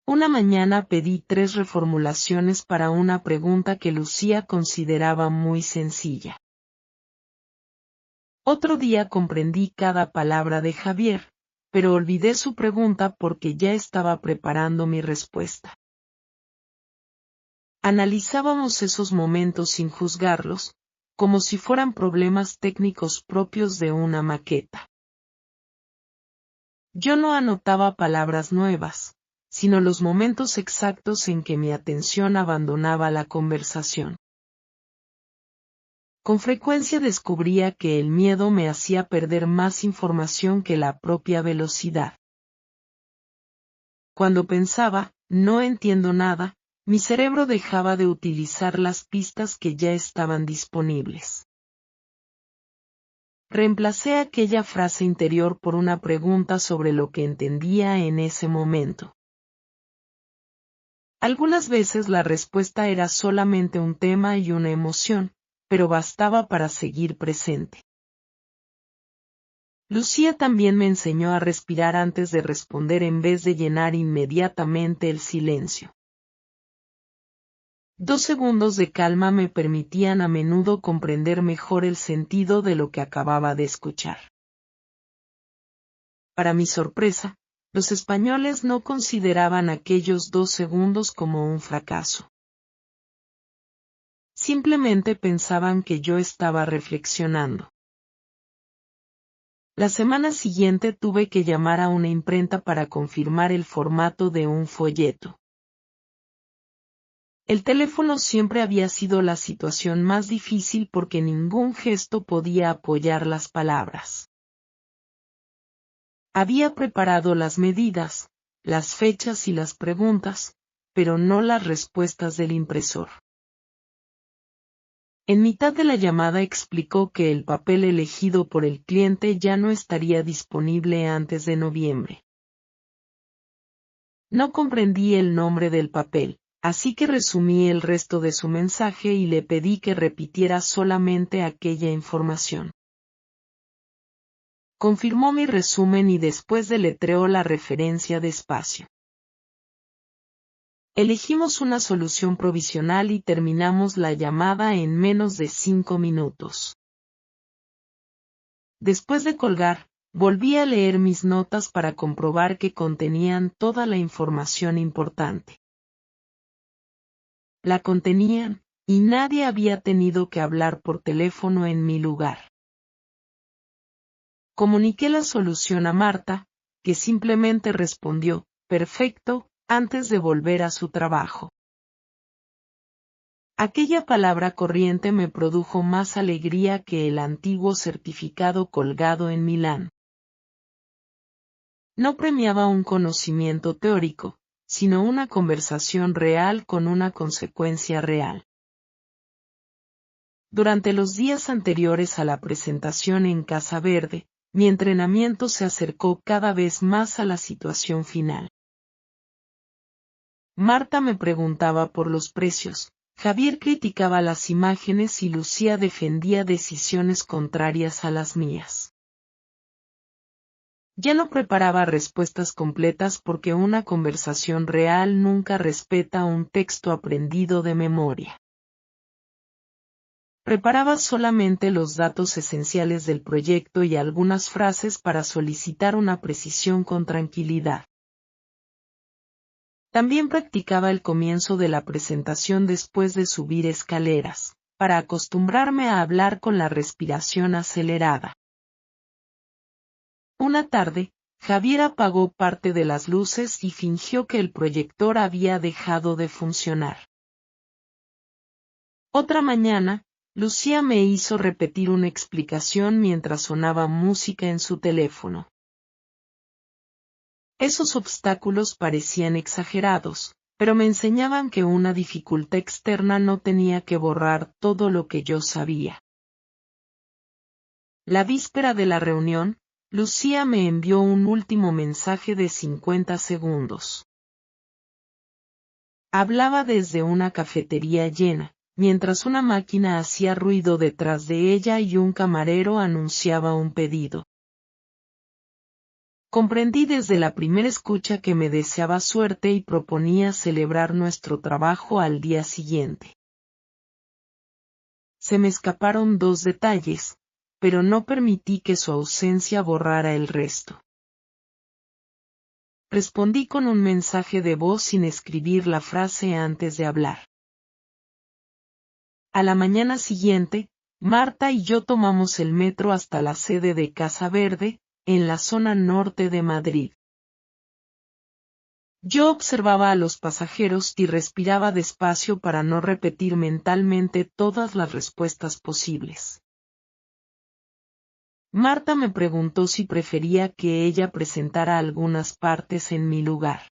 Una mañana pedí 3 reformulaciones para una pregunta que Lucía consideraba muy sencilla. Otro día comprendí cada palabra de Javier, pero olvidé su pregunta porque ya estaba preparando mi respuesta. Analizábamos esos momentos sin juzgarlos, como si fueran problemas técnicos propios de una maqueta. Yo no anotaba palabras nuevas, sino los momentos exactos en que mi atención abandonaba la conversación. Con frecuencia descubría que el miedo me hacía perder más información que la propia velocidad. Cuando pensaba, no entiendo nada, mi cerebro dejaba de utilizar las pistas que ya estaban disponibles. Reemplacé aquella frase interior por una pregunta sobre lo que entendía en ese momento. Algunas veces la respuesta era solamente un tema y una emoción, pero bastaba para seguir presente. Lucía también me enseñó a respirar antes de responder en vez de llenar inmediatamente el silencio. 2 segundos de calma me permitían a menudo comprender mejor el sentido de lo que acababa de escuchar. Para mi sorpresa, los españoles no consideraban aquellos 2 segundos como un fracaso. Simplemente pensaban que yo estaba reflexionando. La semana siguiente tuve que llamar a una imprenta para confirmar el formato de un folleto. El teléfono siempre había sido la situación más difícil porque ningún gesto podía apoyar las palabras. Había preparado las medidas, las fechas y las preguntas, pero no las respuestas del impresor. En mitad de la llamada explicó que el papel elegido por el cliente ya no estaría disponible antes de noviembre. No comprendí el nombre del papel, así que resumí el resto de su mensaje y le pedí que repitiera solamente aquella información. Confirmó mi resumen y después deletreó la referencia despacio. Elegimos una solución provisional y terminamos la llamada en menos de 5 minutos. Después de colgar, volví a leer mis notas para comprobar que contenían toda la información importante. La contenían, y nadie había tenido que hablar por teléfono en mi lugar. Comuniqué la solución a Marta, que simplemente respondió, perfecto, antes de volver a su trabajo. Aquella palabra corriente me produjo más alegría que el antiguo certificado colgado en Milán. No premiaba un conocimiento teórico, sino una conversación real con una consecuencia real. Durante los días anteriores a la presentación en Casa Verde, mi entrenamiento se acercó cada vez más a la situación final. Marta me preguntaba por los precios, Javier criticaba las imágenes y Lucía defendía decisiones contrarias a las mías. Ya no preparaba respuestas completas porque una conversación real nunca respeta un texto aprendido de memoria. Preparaba solamente los datos esenciales del proyecto y algunas frases para solicitar una precisión con tranquilidad. También practicaba el comienzo de la presentación después de subir escaleras, para acostumbrarme a hablar con la respiración acelerada. Una tarde, Javier apagó parte de las luces y fingió que el proyector había dejado de funcionar. Otra mañana, Lucía me hizo repetir una explicación mientras sonaba música en su teléfono. Esos obstáculos parecían exagerados, pero me enseñaban que una dificultad externa no tenía que borrar todo lo que yo sabía. La víspera de la reunión, Lucía me envió un último mensaje de 50 segundos. Hablaba desde una cafetería llena, mientras una máquina hacía ruido detrás de ella y un camarero anunciaba un pedido. Comprendí desde la primera escucha que me deseaba suerte y proponía celebrar nuestro trabajo al día siguiente. Se me escaparon 2 detalles, pero no permití que su ausencia borrara el resto. Respondí con un mensaje de voz sin escribir la frase antes de hablar. A la mañana siguiente, Marta y yo tomamos el metro hasta la sede de Casa Verde, en la zona norte de Madrid. Yo observaba a los pasajeros y respiraba despacio para no repetir mentalmente todas las respuestas posibles. Marta me preguntó si prefería que ella presentara algunas partes en mi lugar.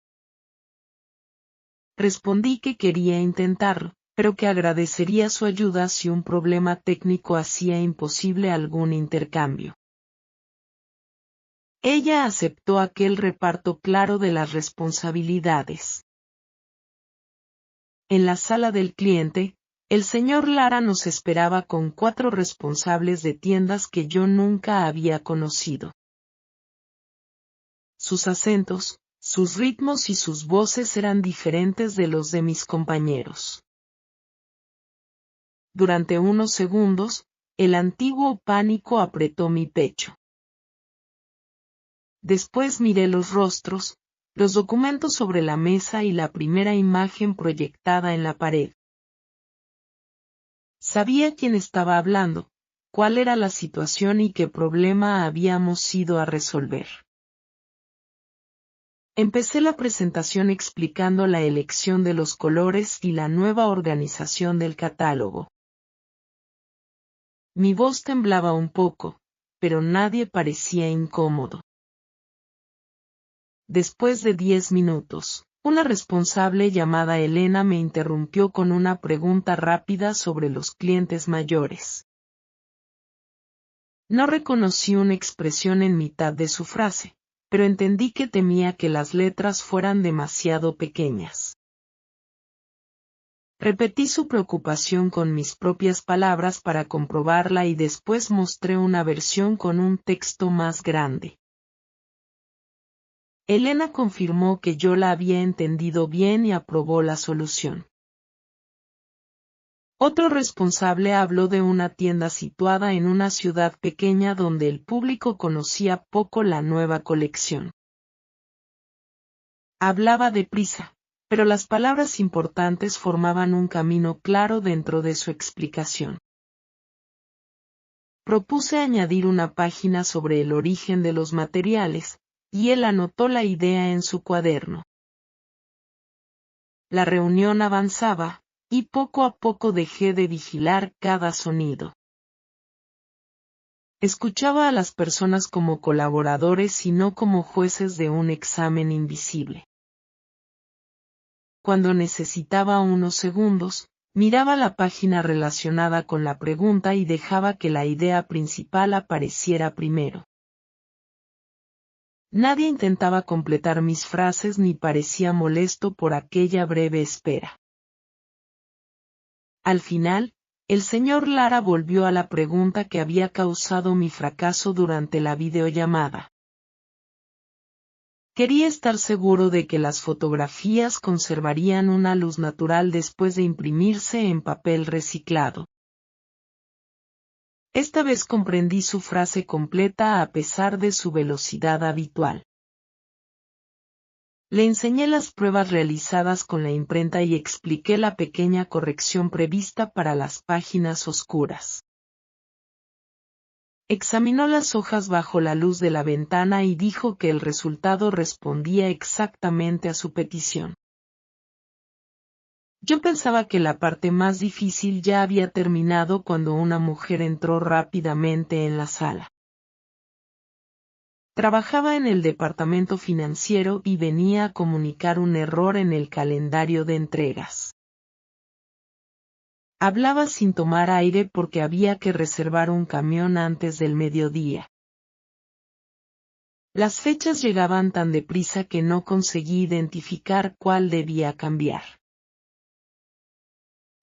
Respondí que quería intentarlo, pero que agradecería su ayuda si un problema técnico hacía imposible algún intercambio. Ella aceptó aquel reparto claro de las responsabilidades. En la sala del cliente, el señor Lara nos esperaba con 4 responsables de tiendas que yo nunca había conocido. Sus acentos, sus ritmos y sus voces eran diferentes de los de mis compañeros. Durante unos segundos, el antiguo pánico apretó mi pecho. Después miré los rostros, los documentos sobre la mesa y la primera imagen proyectada en la pared. Sabía quién estaba hablando, cuál era la situación y qué problema habíamos ido a resolver. Empecé la presentación explicando la elección de los colores y la nueva organización del catálogo. Mi voz temblaba un poco, pero nadie parecía incómodo. Después de 10 minutos, una responsable llamada Elena me interrumpió con una pregunta rápida sobre los clientes mayores. No reconocí una expresión en mitad de su frase, pero entendí que temía que las letras fueran demasiado pequeñas. Repetí su preocupación con mis propias palabras para comprobarla y después mostré una versión con un texto más grande. Elena confirmó que yo la había entendido bien y aprobó la solución. Otro responsable habló de una tienda situada en una ciudad pequeña donde el público conocía poco la nueva colección. Hablaba deprisa, pero las palabras importantes formaban un camino claro dentro de su explicación. Propuse añadir una página sobre el origen de los materiales, y él anotó la idea en su cuaderno. La reunión avanzaba, y poco a poco dejé de vigilar cada sonido. Escuchaba a las personas como colaboradores y no como jueces de un examen invisible. Cuando necesitaba unos segundos, miraba la página relacionada con la pregunta y dejaba que la idea principal apareciera primero. Nadie intentaba completar mis frases ni parecía molesto por aquella breve espera. Al final, el señor Lara volvió a la pregunta que había causado mi fracaso durante la videollamada. Quería estar seguro de que las fotografías conservarían una luz natural después de imprimirse en papel reciclado. Esta vez comprendí su frase completa a pesar de su velocidad habitual. Le enseñé las pruebas realizadas con la imprenta y expliqué la pequeña corrección prevista para las páginas oscuras. Examinó las hojas bajo la luz de la ventana y dijo que el resultado respondía exactamente a su petición. Yo pensaba que la parte más difícil ya había terminado cuando una mujer entró rápidamente en la sala. Trabajaba en el departamento financiero y venía a comunicar un error en el calendario de entregas. Hablaba sin tomar aire porque había que reservar un camión antes del mediodía. Las fechas llegaban tan deprisa que no conseguí identificar cuál debía cambiar.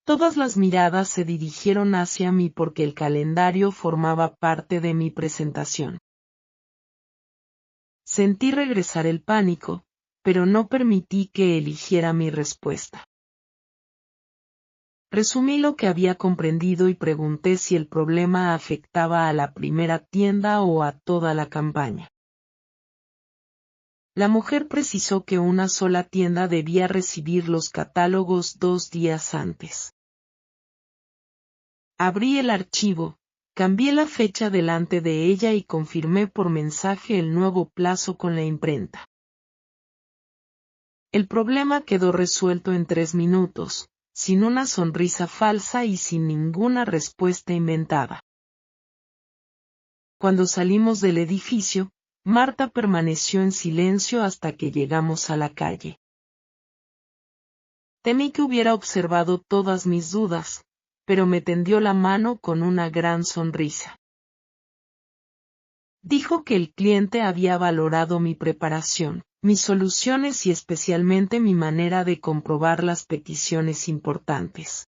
Todas las miradas se dirigieron hacia mí porque el calendario formaba parte de mi presentación. Sentí regresar el pánico, pero no permití que eligiera mi respuesta. Resumí lo que había comprendido y pregunté si el problema afectaba a la primera tienda o a toda la campaña. La mujer precisó que una sola tienda debía recibir los catálogos 2 días antes. Abrí el archivo, cambié la fecha delante de ella y confirmé por mensaje el nuevo plazo con la imprenta. El problema quedó resuelto en 3 minutos, sin una sonrisa falsa y sin ninguna respuesta inventada. Cuando salimos del edificio, Marta permaneció en silencio hasta que llegamos a la calle. Temí que hubiera observado todas mis dudas, pero me tendió la mano con una gran sonrisa. Dijo que el cliente había valorado mi preparación, mis soluciones y especialmente mi manera de comprobar las peticiones importantes.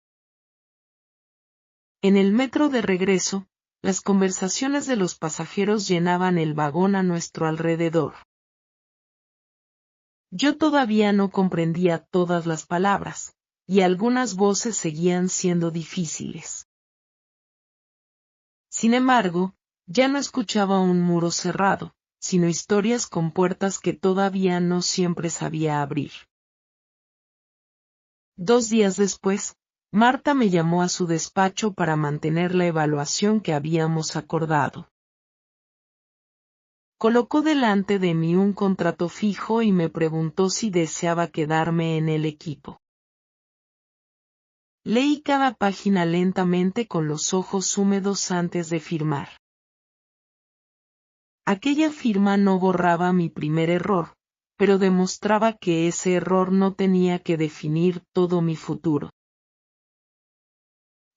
En el metro de regreso, las conversaciones de los pasajeros llenaban el vagón a nuestro alrededor. Yo todavía no comprendía todas las palabras, y algunas voces seguían siendo difíciles. Sin embargo, ya no escuchaba un muro cerrado, sino historias con puertas que todavía no siempre sabía abrir. 2 días después, Marta me llamó a su despacho para mantener la evaluación que habíamos acordado. Colocó delante de mí un contrato fijo y me preguntó si deseaba quedarme en el equipo. Leí cada página lentamente con los ojos húmedos antes de firmar. Aquella firma no borraba mi primer error, pero demostraba que ese error no tenía que definir todo mi futuro.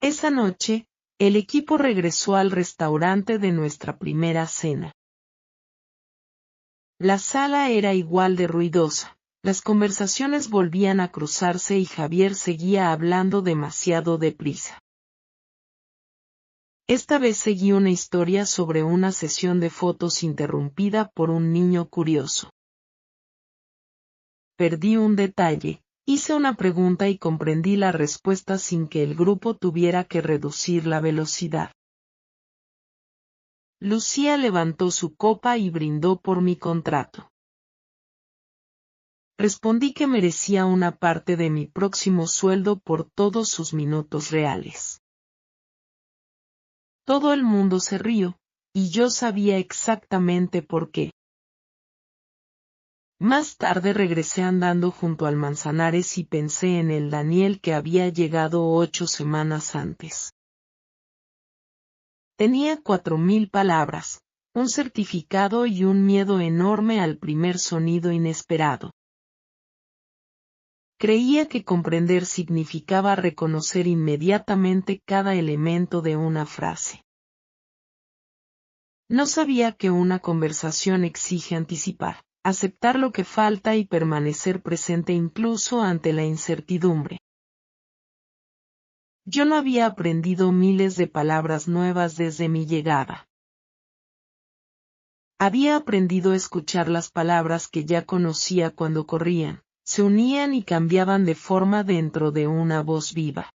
Esa noche, el equipo regresó al restaurante de nuestra primera cena. La sala era igual de ruidosa, las conversaciones volvían a cruzarse y Javier seguía hablando demasiado deprisa. Esta vez seguí una historia sobre una sesión de fotos interrumpida por un niño curioso. Perdí un detalle, hice una pregunta y comprendí la respuesta sin que el grupo tuviera que reducir la velocidad. Lucía levantó su copa y brindó por mi contrato. Respondí que merecía una parte de mi próximo sueldo por todos sus minutos reales. Todo el mundo se rió, y yo sabía exactamente por qué. Más tarde regresé andando junto al Manzanares y pensé en el Daniel que había llegado 8 semanas antes. Tenía 4000 palabras, un certificado y un miedo enorme al primer sonido inesperado. Creía que comprender significaba reconocer inmediatamente cada elemento de una frase. No sabía que una conversación exige anticipar, aceptar lo que falta y permanecer presente incluso ante la incertidumbre. Yo no había aprendido miles de palabras nuevas desde mi llegada. Había aprendido a escuchar las palabras que ya conocía cuando corrían, se unían y cambiaban de forma dentro de una voz viva.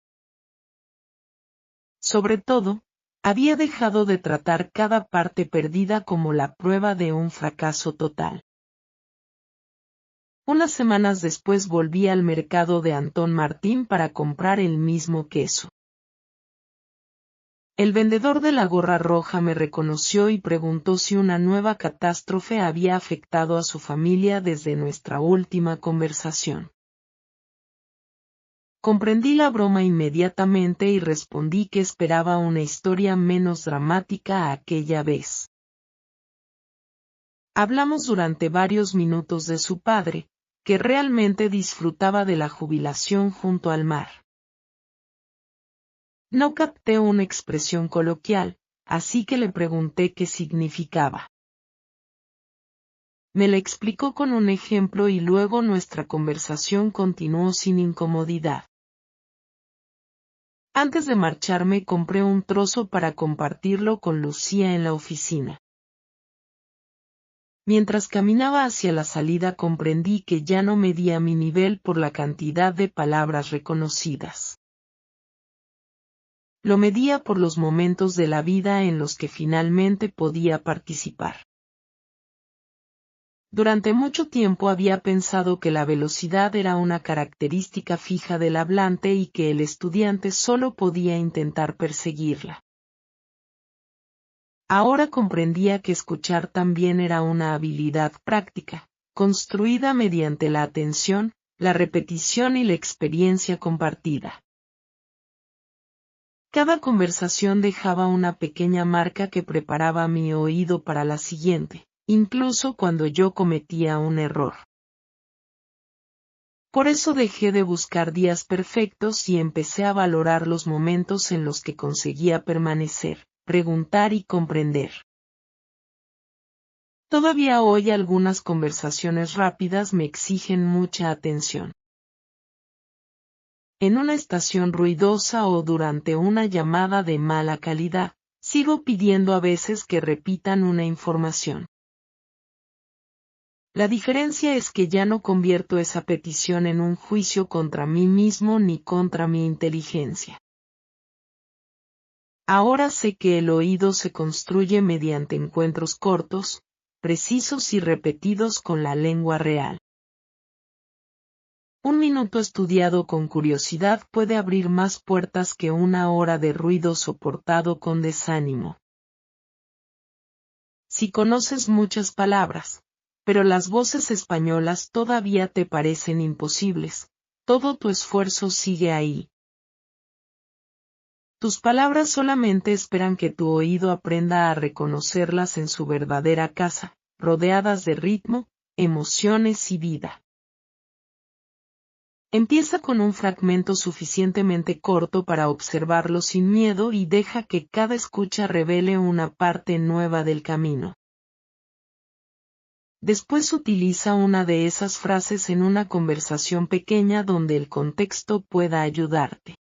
Sobre todo, había dejado de tratar cada parte perdida como la prueba de un fracaso total. Unas semanas después volví al mercado de Antón Martín para comprar el mismo queso. El vendedor de la gorra roja me reconoció y preguntó si una nueva catástrofe había afectado a su familia desde nuestra última conversación. Comprendí la broma inmediatamente y respondí que esperaba una historia menos dramática aquella vez. Hablamos durante varios minutos de su padre, que realmente disfrutaba de la jubilación junto al mar. No capté una expresión coloquial, así que le pregunté qué significaba. Me la explicó con un ejemplo y luego nuestra conversación continuó sin incomodidad. Antes de marcharme compré un trozo para compartirlo con Lucía en la oficina. Mientras caminaba hacia la salida comprendí que ya no medía mi nivel por la cantidad de palabras reconocidas. Lo medía por los momentos de la vida en los que finalmente podía participar. Durante mucho tiempo había pensado que la velocidad era una característica fija del hablante y que el estudiante solo podía intentar perseguirla. Ahora comprendía que escuchar también era una habilidad práctica, construida mediante la atención, la repetición y la experiencia compartida. Cada conversación dejaba una pequeña marca que preparaba mi oído para la siguiente, incluso cuando yo cometía un error. Por eso dejé de buscar días perfectos y empecé a valorar los momentos en los que conseguía permanecer, preguntar y comprender. Todavía hoy algunas conversaciones rápidas me exigen mucha atención. En una estación ruidosa o durante una llamada de mala calidad, sigo pidiendo a veces que repitan una información. La diferencia es que ya no convierto esa petición en un juicio contra mí mismo ni contra mi inteligencia. Ahora sé que el oído se construye mediante encuentros cortos, precisos y repetidos con la lengua real. Un minuto estudiado con curiosidad puede abrir más puertas que una hora de ruido soportado con desánimo. Si conoces muchas palabras, pero las voces españolas todavía te parecen imposibles, todo tu esfuerzo sigue ahí. Tus palabras solamente esperan que tu oído aprenda a reconocerlas en su verdadera casa, rodeadas de ritmo, emociones y vida. Empieza con un fragmento suficientemente corto para observarlo sin miedo y deja que cada escucha revele una parte nueva del camino. Después utiliza una de esas frases en una conversación pequeña donde el contexto pueda ayudarte.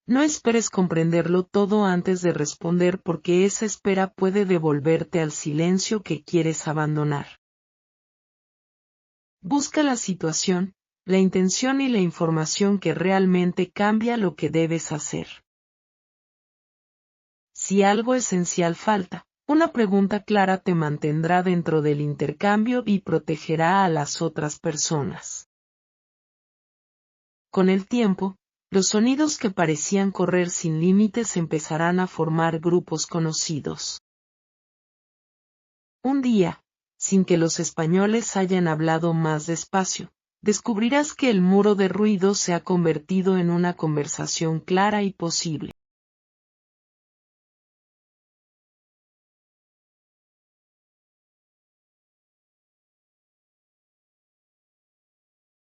No esperes comprenderlo todo antes de responder porque esa espera puede devolverte al silencio que quieres abandonar. Busca la situación, la intención y la información que realmente cambia lo que debes hacer. Si algo esencial falta, una pregunta clara te mantendrá dentro del intercambio y protegerá a las otras personas. Con el tiempo, los sonidos que parecían correr sin límites empezarán a formar grupos conocidos. Un día, sin que los españoles hayan hablado más despacio, descubrirás que el muro de ruido se ha convertido en una conversación clara y posible.